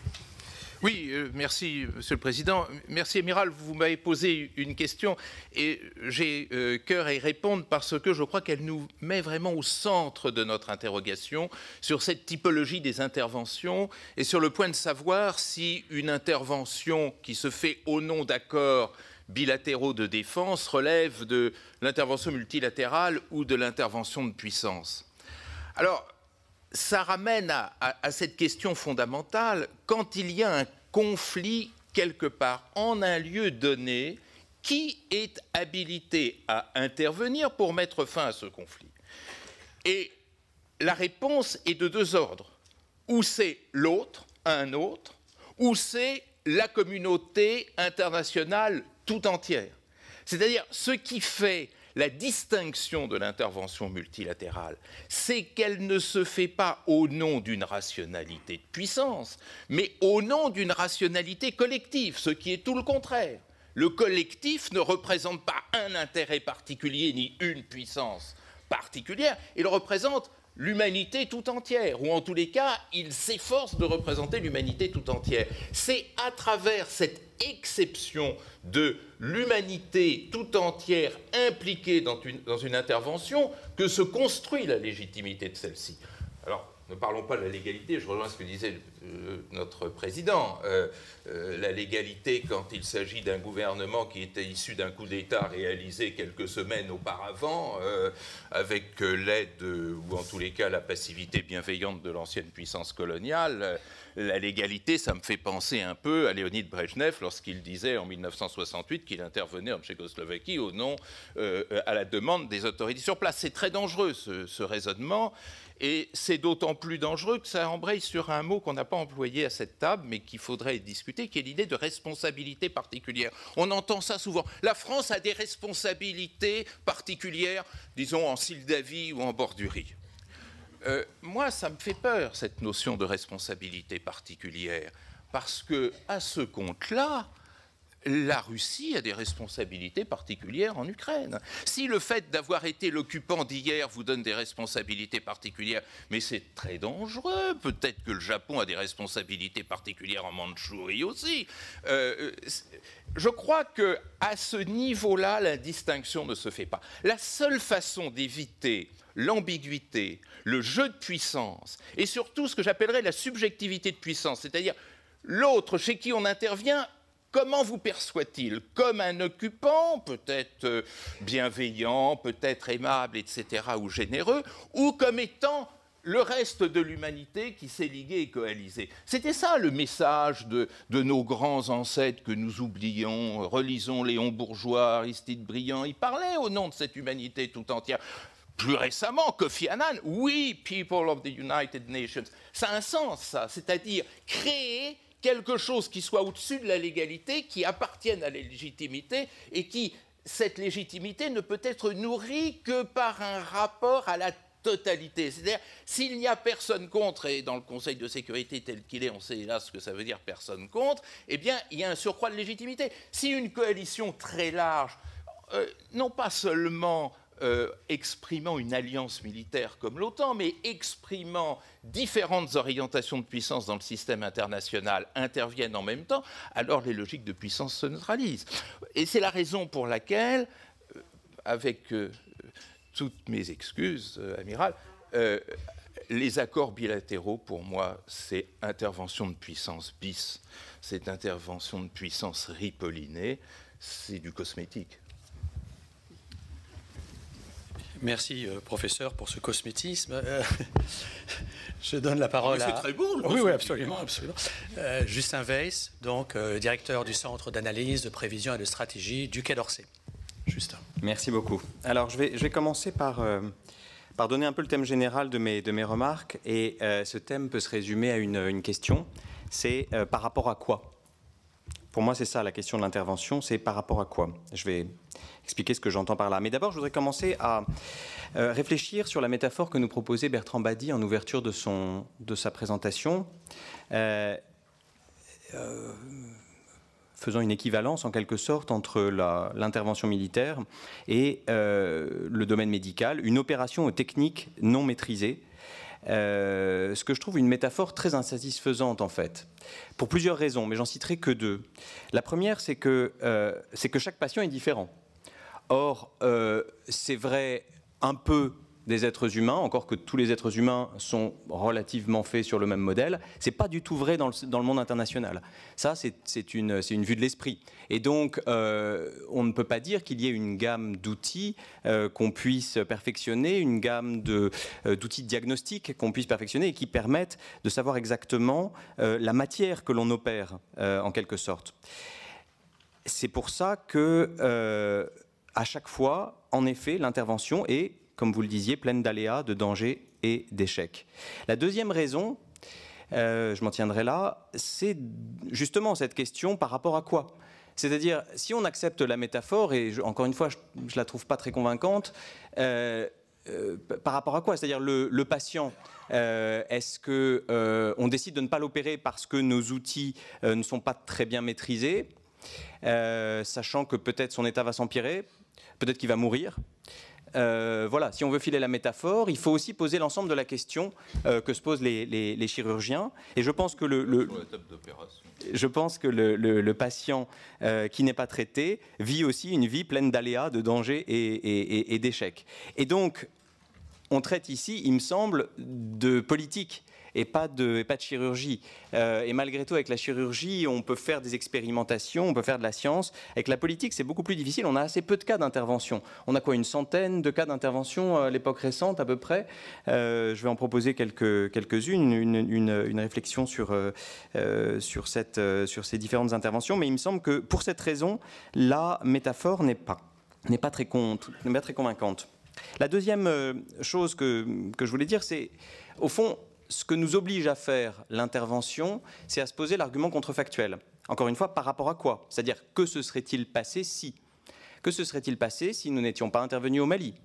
Oui, merci, Monsieur le Président. Merci, Amiral. Vous m'avez posé une question et j'ai cœur à y répondre parce que je crois qu'elle nous met vraiment au centre de notre interrogation sur cette typologie des interventions et sur le point de savoir si une intervention qui se fait au nom d'accords bilatéraux de défense relève de l'intervention multilatérale ou de l'intervention de puissance. Alors, ça ramène à cette question fondamentale. Quand il y a un conflit quelque part, en un lieu donné, qui est habilité à intervenir pour mettre fin à ce conflit? Et la réponse est de deux ordres. Ou c'est l'autre, un autre, ou c'est la communauté internationale tout entière. C'est-à-dire, ce qui fait la distinction de l'intervention multilatérale, c'est qu'elle ne se fait pas au nom d'une rationalité de puissance, mais au nom d'une rationalité collective, ce qui est tout le contraire. Le collectif ne représente pas un intérêt particulier ni une puissance particulière, il représente l'humanité tout entière, ou en tous les cas, il s'efforce de représenter l'humanité tout entière. C'est à travers cette exception de l'humanité tout entière impliquée dans une intervention que se construit la légitimité de celle-ci. Alors, ne parlons pas de la légalité, je rejoins ce que disait notre président. La légalité, quand il s'agit d'un gouvernement qui était issu d'un coup d'État réalisé quelques semaines auparavant, avec l'aide, ou en tous les cas la passivité bienveillante de l'ancienne puissance coloniale, la légalité, ça me fait penser un peu à Léonid Brejnev lorsqu'il disait en 1968 qu'il intervenait en Tchécoslovaquie au nom, à la demande des autorités sur place. C'est très dangereux ce raisonnement. Et c'est d'autant plus dangereux que ça embraye sur un mot qu'on n'a pas employé à cette table, mais qu'il faudrait discuter, qui est l'idée de responsabilité particulière. On entend ça souvent. La France a des responsabilités particulières, disons en Moldavie ou en Bordurie. Moi, ça me fait peur, cette notion de responsabilité particulière, parce que, à ce compte-là, la Russie a des responsabilités particulières en Ukraine. Si le fait d'avoir été l'occupant d'hier vous donne des responsabilités particulières, mais c'est très dangereux. Peut-être que le Japon a des responsabilités particulières en Mandchourie aussi. Je crois qu'à ce niveau-là, la distinction ne se fait pas. La seule façon d'éviter l'ambiguïté, le jeu de puissance, et surtout ce que j'appellerais la subjectivité de puissance, c'est-à-dire l'autre chez qui on intervient, comment vous perçoit-il? Comme un occupant, peut-être bienveillant, peut-être aimable, etc., ou généreux, ou comme étant le reste de l'humanité qui s'est ligué et coalisé. C'était ça le message de nos grands ancêtres que nous oublions. Relisons Léon Bourgeois, Aristide Briand, ils parlaient au nom de cette humanité tout entière. Plus récemment, Kofi Annan, we people of the United Nations. Ça a un sens, ça, c'est-à-dire créer quelque chose qui soit au-dessus de la légalité, qui appartienne à la légitimité et qui, cette légitimité, ne peut être nourrie que par un rapport à la totalité. C'est-à-dire, s'il n'y a personne contre, et dans le Conseil de sécurité tel qu'il est, on sait hélas ce que ça veut dire personne contre, eh bien, il y a un surcroît de légitimité. Si une coalition très large, non pas seulement exprimant une alliance militaire comme l'OTAN, mais exprimant différentes orientations de puissance dans le système international interviennent en même temps, alors les logiques de puissance se neutralisent. Et c'est la raison pour laquelle, avec toutes mes excuses, amiral, les accords bilatéraux, pour moi, c'est intervention de puissance bis, c'est intervention de puissance ripollinée, c'est du cosmétique. Merci, professeur, pour ce cosmétisme. Je donne la parole à... C'est très beau, le Oui, oui, absolument, absolument. Justin Weiss, donc directeur du Centre d'analyse, de prévision et de stratégie du Quai d'Orsay. Justin. Merci beaucoup. Alors, je vais commencer par donner un peu le thème général de mes remarques. Et ce thème peut se résumer à une question. C'est par rapport à quoi? Pour moi, c'est ça la question de l'intervention, c'est par rapport à quoi? Je vais expliquer ce que j'entends par là. Mais d'abord, je voudrais commencer à réfléchir sur la métaphore que nous proposait Bertrand Badi en ouverture de sa présentation, faisant une équivalence en quelque sorte entre l'intervention militaire et le domaine médical, une opération technique non maîtrisée. Ce que je trouve une métaphore très insatisfaisante en fait, pour plusieurs raisons, mais j'en citerai que deux. La première, c'est que chaque patient est différent. Or, c'est vrai un peu des êtres humains, encore que tous les êtres humains sont relativement faits sur le même modèle. C'est pas du tout vrai dans le monde international. Ça, c'est une vue de l'esprit. Et donc, on ne peut pas dire qu'il y ait une gamme d'outils qu'on puisse perfectionner, une gamme d'outils de diagnostic qu'on puisse perfectionner et qui permettent de savoir exactement la matière que l'on opère, en quelque sorte. C'est pour ça que, à chaque fois, en effet, l'intervention est, comme vous le disiez, pleine d'aléas, de dangers et d'échecs. La deuxième raison, je m'en tiendrai là, c'est justement cette question par rapport à quoi ? C'est-à-dire, si on accepte la métaphore, et encore une fois, je ne la trouve pas très convaincante, par rapport à quoi? C'est-à-dire le patient, est-ce qu'on décide de ne pas l'opérer parce que nos outils ne sont pas très bien maîtrisés, sachant que peut-être son état va s'empirer, peut-être qu'il va mourir? Voilà, si on veut filer la métaphore, il faut aussi poser l'ensemble de la question que se posent les chirurgiens. Et je pense que le patient qui n'est pas traité vit aussi une vie pleine d'aléas, de dangers et d'échecs. Et donc, on traite ici, il me semble, de politique et pas de chirurgie. Et malgré tout, avec la chirurgie, on peut faire des expérimentations, on peut faire de la science. Avec la politique, c'est beaucoup plus difficile. On a assez peu de cas d'intervention. On a quoi, une centaine de cas d'intervention à l'époque récente, à peu près. Je vais en proposer quelques-unes, une réflexion sur ces différentes interventions. Mais il me semble que, pour cette raison, la métaphore n'est pas très convaincante. La deuxième chose que je voulais dire, c'est, au fond, ce que nous oblige à faire l'intervention, c'est à se poser l'argument contrefactuel. Encore une fois, par rapport à quoi? C'est-à-dire, que se serait-il passé si? Que se serait-il passé si nous n'étions pas intervenus au Mali?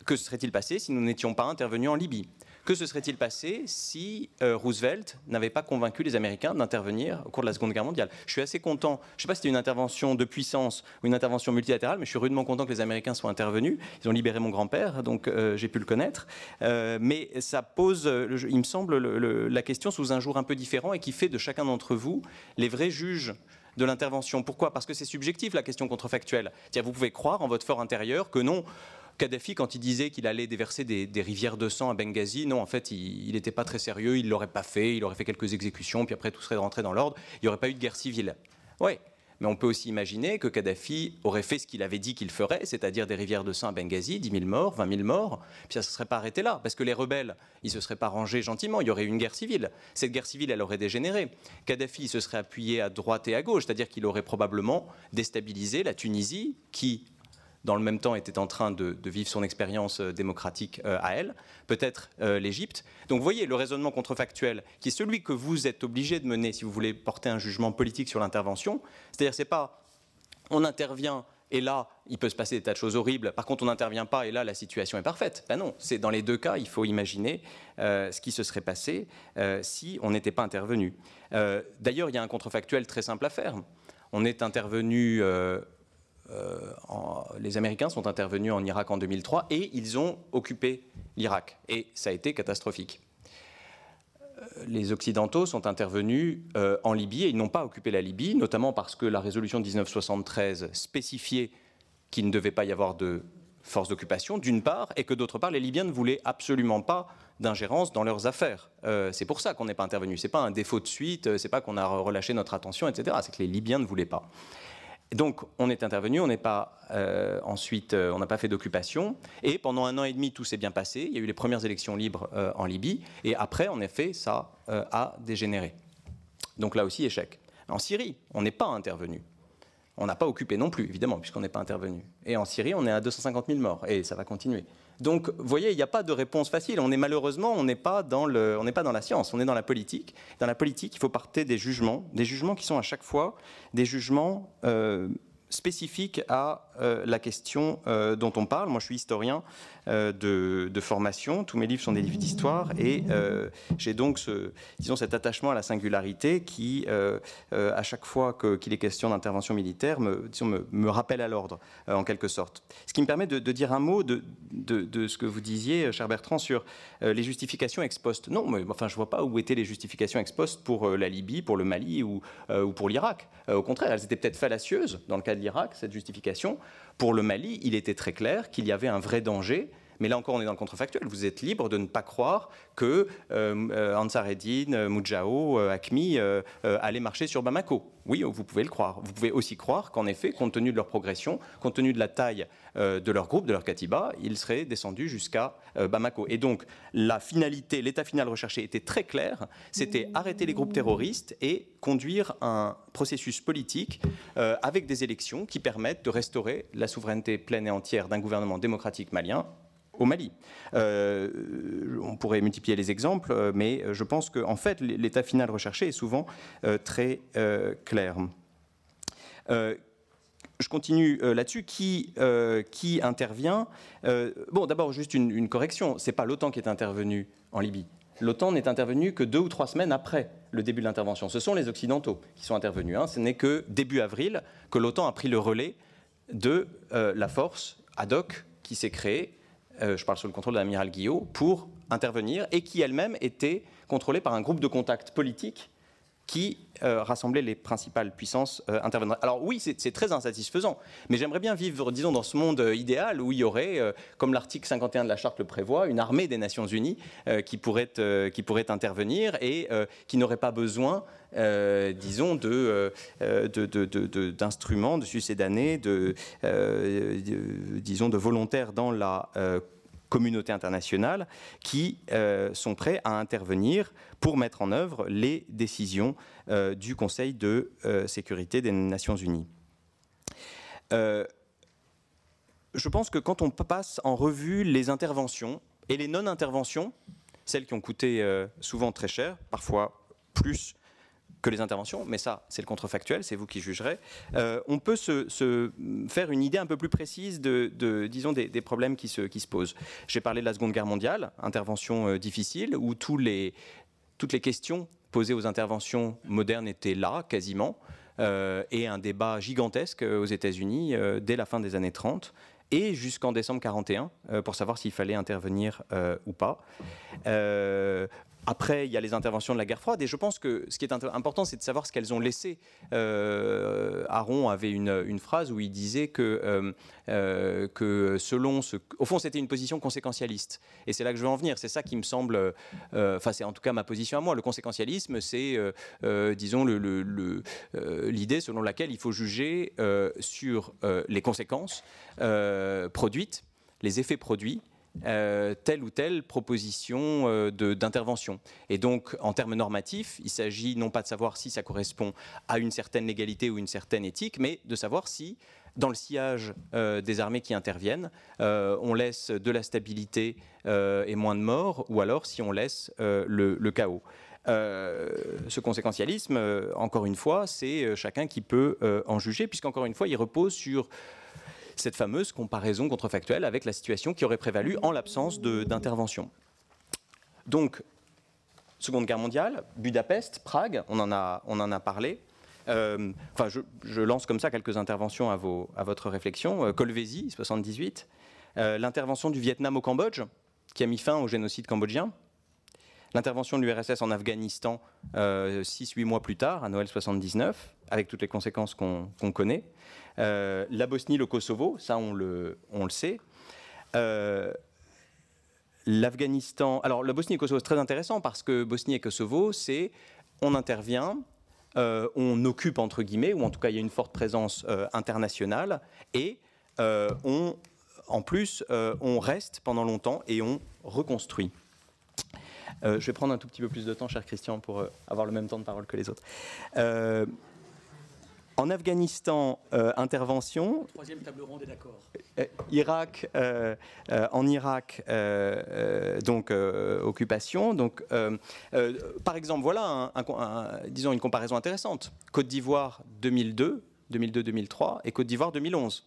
Que se serait-il passé si nous n'étions pas intervenus en Libye? Que se serait-il passé si Roosevelt n'avait pas convaincu les Américains d'intervenir au cours de la Seconde Guerre mondiale? Je suis assez content, je ne sais pas si c'était une intervention de puissance ou une intervention multilatérale, mais je suis rudement content que les Américains soient intervenus. Ils ont libéré mon grand-père, donc j'ai pu le connaître. Mais ça pose, il me semble, la question sous un jour un peu différent et qui fait de chacun d'entre vous les vrais juges de l'intervention. Pourquoi? Parce que c'est subjectif, la question contrefactuelle. C'est-à-dire, vous pouvez croire en votre fort intérieur que non, Kadhafi, quand il disait qu'il allait déverser des rivières de sang à Benghazi, non, en fait, il n'était pas très sérieux, il ne l'aurait pas fait, il aurait fait quelques exécutions, puis après tout serait rentré dans l'ordre, il n'y aurait pas eu de guerre civile. Oui, mais on peut aussi imaginer que Kadhafi aurait fait ce qu'il avait dit qu'il ferait, c'est-à-dire des rivières de sang à Benghazi, 10 000 morts, 20 000 morts, puis ça ne se serait pas arrêté là, parce que les rebelles, ils ne se seraient pas rangés gentiment, il y aurait eu une guerre civile. Cette guerre civile, elle aurait dégénéré. Kadhafi se serait appuyé à droite et à gauche, c'est-à-dire qu'il aurait probablement déstabilisé la Tunisie, qui, dans le même temps, était en train de vivre son expérience démocratique à elle, peut-être l'Égypte. Donc vous voyez, le raisonnement contrefactuel, qui est celui que vous êtes obligé de mener si vous voulez porter un jugement politique sur l'intervention, c'est-à-dire c'est pas on intervient et là, il peut se passer des tas de choses horribles, par contre on n'intervient pas et là, la situation est parfaite. Ben non, c'est dans les deux cas, il faut imaginer ce qui se serait passé si on n'était pas intervenu. D'ailleurs, il y a un contrefactuel très simple à faire. On est intervenu... les Américains sont intervenus en Irak en 2003 et ils ont occupé l'Irak. Et ça a été catastrophique. Les Occidentaux sont intervenus en Libye et ils n'ont pas occupé la Libye, notamment parce que la résolution de 1973 spécifiait qu'il ne devait pas y avoir de force d'occupation, d'une part, et que d'autre part, les Libyens ne voulaient absolument pas d'ingérence dans leurs affaires. C'est pour ça qu'on n'est pas intervenu. Ce n'est pas un défaut de suite, ce n'est pas qu'on a relâché notre attention, etc. C'est que les Libyens ne voulaient pas. Donc, on est intervenu, on n'est pas ensuite, on n'a pas fait d'occupation. Et pendant 1 an et demi, tout s'est bien passé. Il y a eu les premières élections libres en Libye. Et après, en effet, ça a dégénéré. Donc là aussi, échec. En Syrie, on n'est pas intervenu. On n'a pas occupé non plus, évidemment, puisqu'on n'est pas intervenu. Et en Syrie, on est à 250 000 morts. Et ça va continuer. Donc, vous voyez, il n'y a pas de réponse facile. Malheureusement, on n'est pas dans la science, on est dans la politique. Dans la politique, il faut partir des jugements qui sont à chaque fois des jugements spécifiques à la question dont on parle. Moi, je suis historien de formation. Tous mes livres sont des livres d'histoire et j'ai donc cet attachement à la singularité qui, à chaque fois qu'il est question d'intervention militaire, me rappelle à l'ordre, en quelque sorte. Ce qui me permet de dire un mot de ce que vous disiez, cher Bertrand, sur les justifications ex post. Non, mais enfin, je ne vois pas où étaient les justifications ex post pour la Libye, pour le Mali ou pour l'Irak. Au contraire, elles étaient peut-être fallacieuses dans le cas de l'Irak, cette justification. Pour le Mali, il était très clair qu'il y avait un vrai danger Mais là encore, on est dans le contrefactuel. Vous êtes libre de ne pas croire que Ansar Eddine, Moudjahou, Hakmi allaient marcher sur Bamako. Oui, vous pouvez le croire. Vous pouvez aussi croire qu'en effet, compte tenu de leur progression, compte tenu de la taille de leur groupe, de leur katiba, ils seraient descendus jusqu'à Bamako. Et donc, la finalité, l'état final recherché était très clair. C'était arrêter les groupes terroristes et conduire un processus politique avec des élections qui permettent de restaurer la souveraineté pleine et entière d'un gouvernement démocratique malien au Mali. On pourrait multiplier les exemples, mais je pense qu'en fait, l'état final recherché est souvent très clair. Je continue là-dessus. Qui intervient Bon, d'abord, juste une correction. Ce n'est pas l'OTAN qui est intervenu en Libye. L'OTAN n'est intervenu que 2 ou 3 semaines après le début de l'intervention. Ce sont les Occidentaux qui sont intervenus. Ce n'est que début avril que l'OTAN a pris le relais de la force ad hoc qui s'est créée, je parle sous le contrôle de l'amiral Guillot, pour intervenir et qui elle-même était contrôlée par un groupe de contact politique qui rassemblait les principales puissances intervenantes. Alors oui, c'est très insatisfaisant, mais j'aimerais bien vivre, disons, dans ce monde idéal où il y aurait, comme l'article 51 de la Charte le prévoit, une armée des Nations Unies qui pourrait intervenir et qui n'aurait pas besoin, disons, d'instruments, de succédanés, disons, de volontaires dans la communauté internationale qui sont prêts à intervenir pour mettre en œuvre les décisions du Conseil de sécurité des Nations Unies. Je pense que quand on passe en revue les interventions et les non-interventions, celles qui ont coûté souvent très cher, parfois plus que les interventions, mais ça, c'est le contrefactuel, c'est vous qui jugerez, on peut se faire une idée un peu plus précise disons, des problèmes qui se posent. J'ai parlé de la Seconde Guerre mondiale, intervention difficile, où toutes les questions posées aux interventions modernes étaient là, quasiment, et un débat gigantesque aux États-Unis dès la fin des années 30, et jusqu'en décembre 1941, pour savoir s'il fallait intervenir ou pas. Après, il y a les interventions de la guerre froide, et je pense que ce qui est important, c'est de savoir ce qu'elles ont laissé. Aron avait une phrase où il disait que selon ce... Au fond, c'était une position conséquentialiste. Et c'est là que je veux en venir. C'est ça qui me semble... Enfin, c'est en tout cas ma position à moi. Le conséquentialisme, c'est, disons, l'idée selon laquelle il faut juger sur les conséquences produites, les effets produits, telle ou telle proposition d'intervention. Et donc, en termes normatifs, il s'agit non pas de savoir si ça correspond à une certaine légalité ou une certaine éthique, mais de savoir si, dans le sillage des armées qui interviennent, on laisse de la stabilité et moins de morts, ou alors si on laisse le chaos. Ce conséquentialisme, encore une fois, c'est chacun qui peut en juger, puisqu'encore une fois, il repose sur cette fameuse comparaison contrefactuelle avec la situation qui aurait prévalu en l'absence d'intervention. Donc, Seconde Guerre mondiale, Budapest, Prague, on en a parlé. Enfin, je lance comme ça quelques interventions à votre réflexion. Kolwezi, 78. L'intervention du Vietnam au Cambodge, qui a mis fin au génocide cambodgien. L'intervention de l'URSS en Afghanistan 6-8 mois plus tard, à Noël 79, avec toutes les conséquences qu'on connaît. La Bosnie, le Kosovo, ça on le sait. L'Afghanistan. Alors la Bosnie et le Kosovo, c'est très intéressant parce que Bosnie et Kosovo, c'est on intervient, on occupe entre guillemets, ou en tout cas il y a une forte présence internationale, et en plus on reste pendant longtemps et on reconstruit. Je vais prendre un tout petit peu plus de temps, cher Christian, pour avoir le même temps de parole que les autres. En Afghanistan, intervention. Troisième table ronde est d'accord. Irak, en Irak, donc occupation. Donc, par exemple, voilà, disons une comparaison intéressante. Côte d'Ivoire 2002-2003 et Côte d'Ivoire 2011.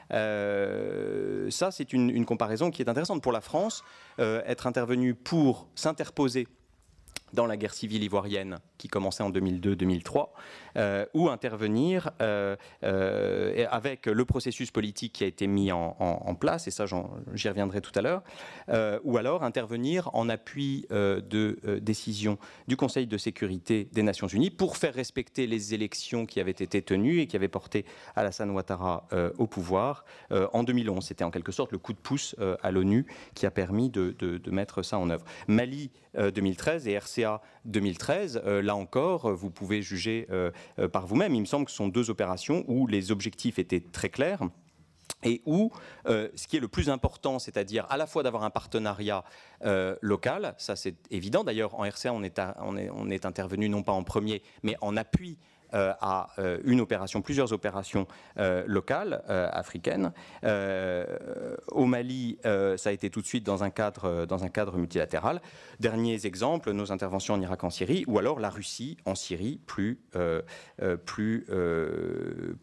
Ça, c'est une comparaison qui est intéressante pour la France. Être intervenue pour s'interposer dans la guerre civile ivoirienne qui commençait en 2002-2003, ou intervenir avec le processus politique qui a été mis en place, et ça j'y reviendrai tout à l'heure, ou alors intervenir en appui de décisions du Conseil de sécurité des Nations Unies pour faire respecter les élections qui avaient été tenues et qui avaient porté Alassane Ouattara au pouvoir en 2011. C'était en quelque sorte le coup de pouce à l'ONU qui a permis de mettre ça en œuvre. Mali 2013 et RCA 2013, là encore, vous pouvez juger par vous-même. Il me semble que ce sont deux opérations où les objectifs étaient très clairs et où ce qui est le plus important, c'est-à-dire à la fois d'avoir un partenariat local, ça c'est évident. D'ailleurs, en RCA, on est intervenu non pas en premier, mais en appui à plusieurs opérations locales africaines. Au Mali, ça a été tout de suite dans un cadre multilatéral. Derniers exemples, nos interventions en Irak, en Syrie, ou alors la Russie en Syrie plus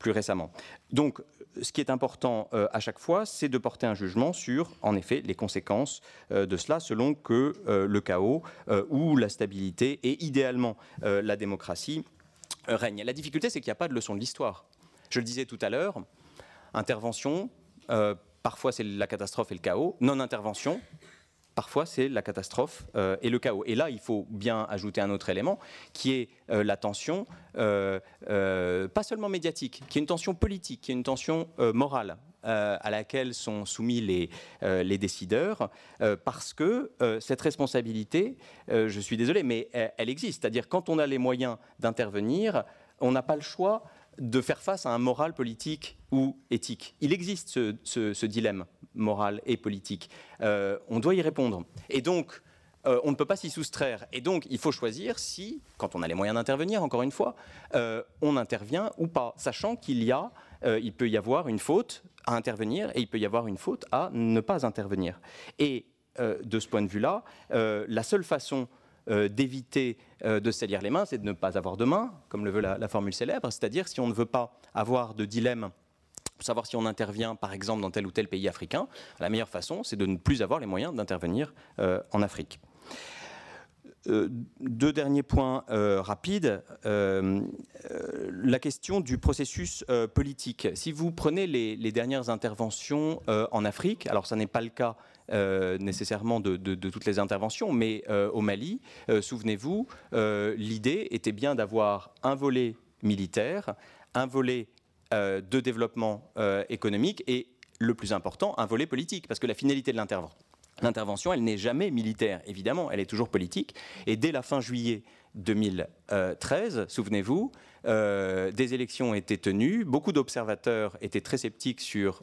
récemment. Donc, ce qui est important à chaque fois, c'est de porter un jugement sur, en effet, les conséquences de cela, selon que le chaos ou la stabilité et idéalement la démocratie règne. La difficulté, c'est qu'il n'y a pas de leçon de l'histoire. Je le disais tout à l'heure, intervention, parfois c'est la catastrophe et le chaos. Non-intervention, parfois c'est la catastrophe et le chaos. Et là, il faut bien ajouter un autre élément, qui est la tension, pas seulement médiatique, qui est une tension politique, qui est une tension morale. À laquelle sont soumis les décideurs, parce que cette responsabilité, je suis désolé, mais elle existe. C'est-à-dire quand on a les moyens d'intervenir, on n'a pas le choix de faire face à un moral politique ou éthique. Il existe ce dilemme moral et politique. On doit y répondre. Et donc, on ne peut pas s'y soustraire. Et donc, il faut choisir si, quand on a les moyens d'intervenir, encore une fois, on intervient ou pas, sachant il peut y avoir une faute à intervenir et il peut y avoir une faute à ne pas intervenir. Et de ce point de vue-là, la seule façon d'éviter de se salir les mains, c'est de ne pas avoir de main, comme le veut la formule célèbre, c'est-à-dire si on ne veut pas avoir de dilemme pour savoir si on intervient, par exemple, dans tel ou tel pays africain, la meilleure façon, c'est de ne plus avoir les moyens d'intervenir en Afrique. Deux derniers points rapides. La question du processus politique. Si vous prenez les dernières interventions en Afrique, alors ça n'est pas le cas nécessairement de toutes les interventions, mais au Mali, souvenez-vous, l'idée était bien d'avoir un volet militaire, un volet de développement économique et, le plus important, un volet politique, parce que la finalité de l'intervention, elle n'est jamais militaire, évidemment, elle est toujours politique. Et dès la fin juillet 2013, souvenez-vous, des élections ont été tenues. Beaucoup d'observateurs étaient très sceptiques sur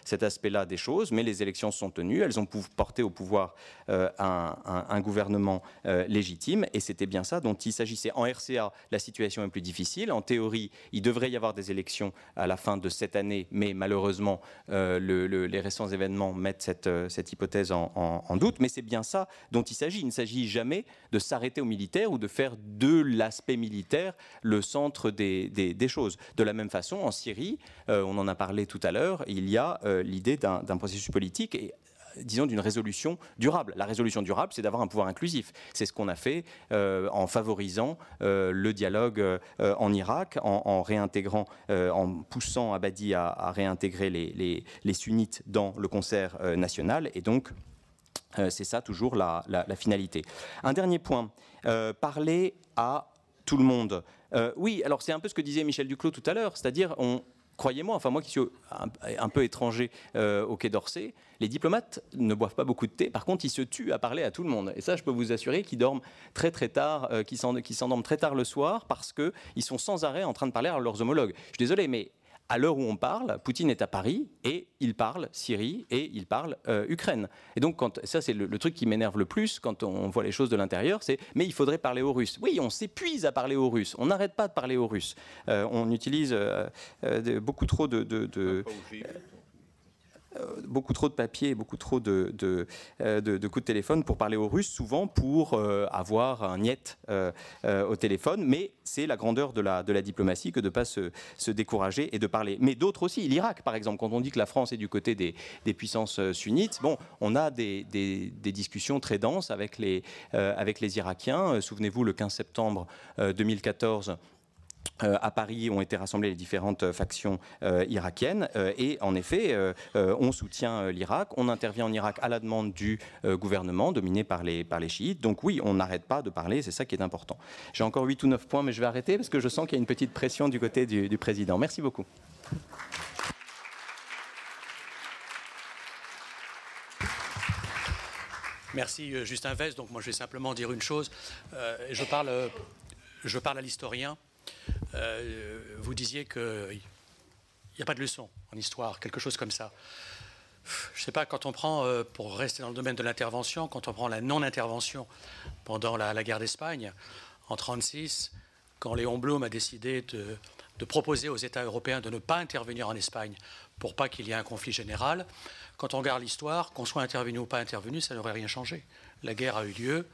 cet aspect-là des choses, mais les élections sont tenues. Elles ont porté au pouvoir un gouvernement légitime, et c'était bien ça dont il s'agissait. En RCA, la situation est plus difficile. En théorie, il devrait y avoir des élections à la fin de cette année, mais malheureusement, les récents événements mettent cette hypothèse en doute. Mais c'est bien ça dont il s'agit. Il ne s'agit jamais de s'arrêter aux militaires ou de faire de l'aspect militaire le centre des choses. De la même façon, en Syrie, on en a parlé tout à l'heure, il y a l'idée d'un processus politique et disons d'une résolution durable. La résolution durable, c'est d'avoir un pouvoir inclusif. C'est ce qu'on a fait en favorisant le dialogue en Irak, en réintégrant, en poussant Abadi à réintégrer les sunnites dans le concert national. Et donc, c'est ça toujours la finalité. Un dernier point, parler à tout le monde. Oui, alors c'est un peu ce que disait Michel Duclos tout à l'heure, c'est-à-dire, croyez-moi, enfin moi qui suis un peu étranger au Quai d'Orsay, les diplomates ne boivent pas beaucoup de thé, par contre ils se tuent à parler à tout le monde. Et ça, je peux vous assurer qu'ils dorment très très tard, qu'ils s'endorment très tard le soir parce qu'ils sont sans arrêt en train de parler à leurs homologues. Je suis désolé, mais à l'heure où on parle, Poutine est à Paris et il parle Syrie et il parle Ukraine. Et donc, ça c'est le truc qui m'énerve le plus quand on voit les choses de l'intérieur, c'est « mais il faudrait parler aux Russes ». Oui, on s'épuise à parler aux Russes, on n'arrête pas de parler aux Russes. On utilise beaucoup trop de beaucoup trop de papier, beaucoup trop de coups de téléphone pour parler aux Russes, souvent pour avoir un niet au téléphone. Mais c'est la grandeur de la diplomatie que de ne pas se décourager et de parler. Mais d'autres aussi, l'Irak par exemple, quand on dit que la France est du côté des puissances sunnites, bon, on a des discussions très denses avec les Irakiens. Souvenez-vous, le 15 septembre 2014, à Paris ont été rassemblées les différentes factions irakiennes et en effet on soutient l'Irak, on intervient en Irak à la demande du gouvernement dominé par les chiites, donc oui, on n'arrête pas de parler, c'est ça qui est important. J'ai encore 8 ou 9 points mais je vais arrêter parce que je sens qu'il y a une petite pression du côté du président. Merci beaucoup. Merci Justin West. Donc moi je vais simplement dire une chose, je parle à l'historien. Vous disiez qu'il n'y a pas de leçon en histoire, quelque chose comme ça. Je ne sais pas, quand on prend, pour rester dans le domaine de l'intervention, quand on prend la non-intervention pendant la guerre d'Espagne, en 1936, quand Léon Blum a décidé de proposer aux États européens de ne pas intervenir en Espagne pour pas qu'il y ait un conflit général, quand on regarde l'histoire, qu'on soit intervenu ou pas intervenu, ça n'aurait rien changé. La guerre a eu lieu.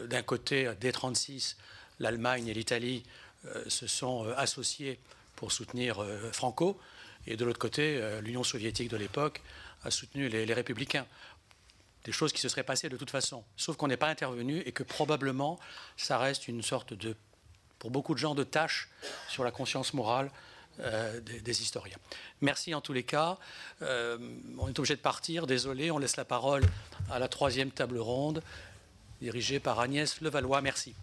D'un côté, dès 1936, l'Allemagne et l'Italie se sont associés pour soutenir Franco, et de l'autre côté, l'Union soviétique de l'époque a soutenu les républicains. Des choses qui se seraient passées de toute façon, sauf qu'on n'est pas intervenu et que probablement ça reste une sorte de, pour beaucoup de gens, de tâche sur la conscience morale des historiens. Merci en tous les cas. On est obligé de partir, désolé, on laisse la parole à la 3e table ronde dirigée par Agnès Levallois. Merci.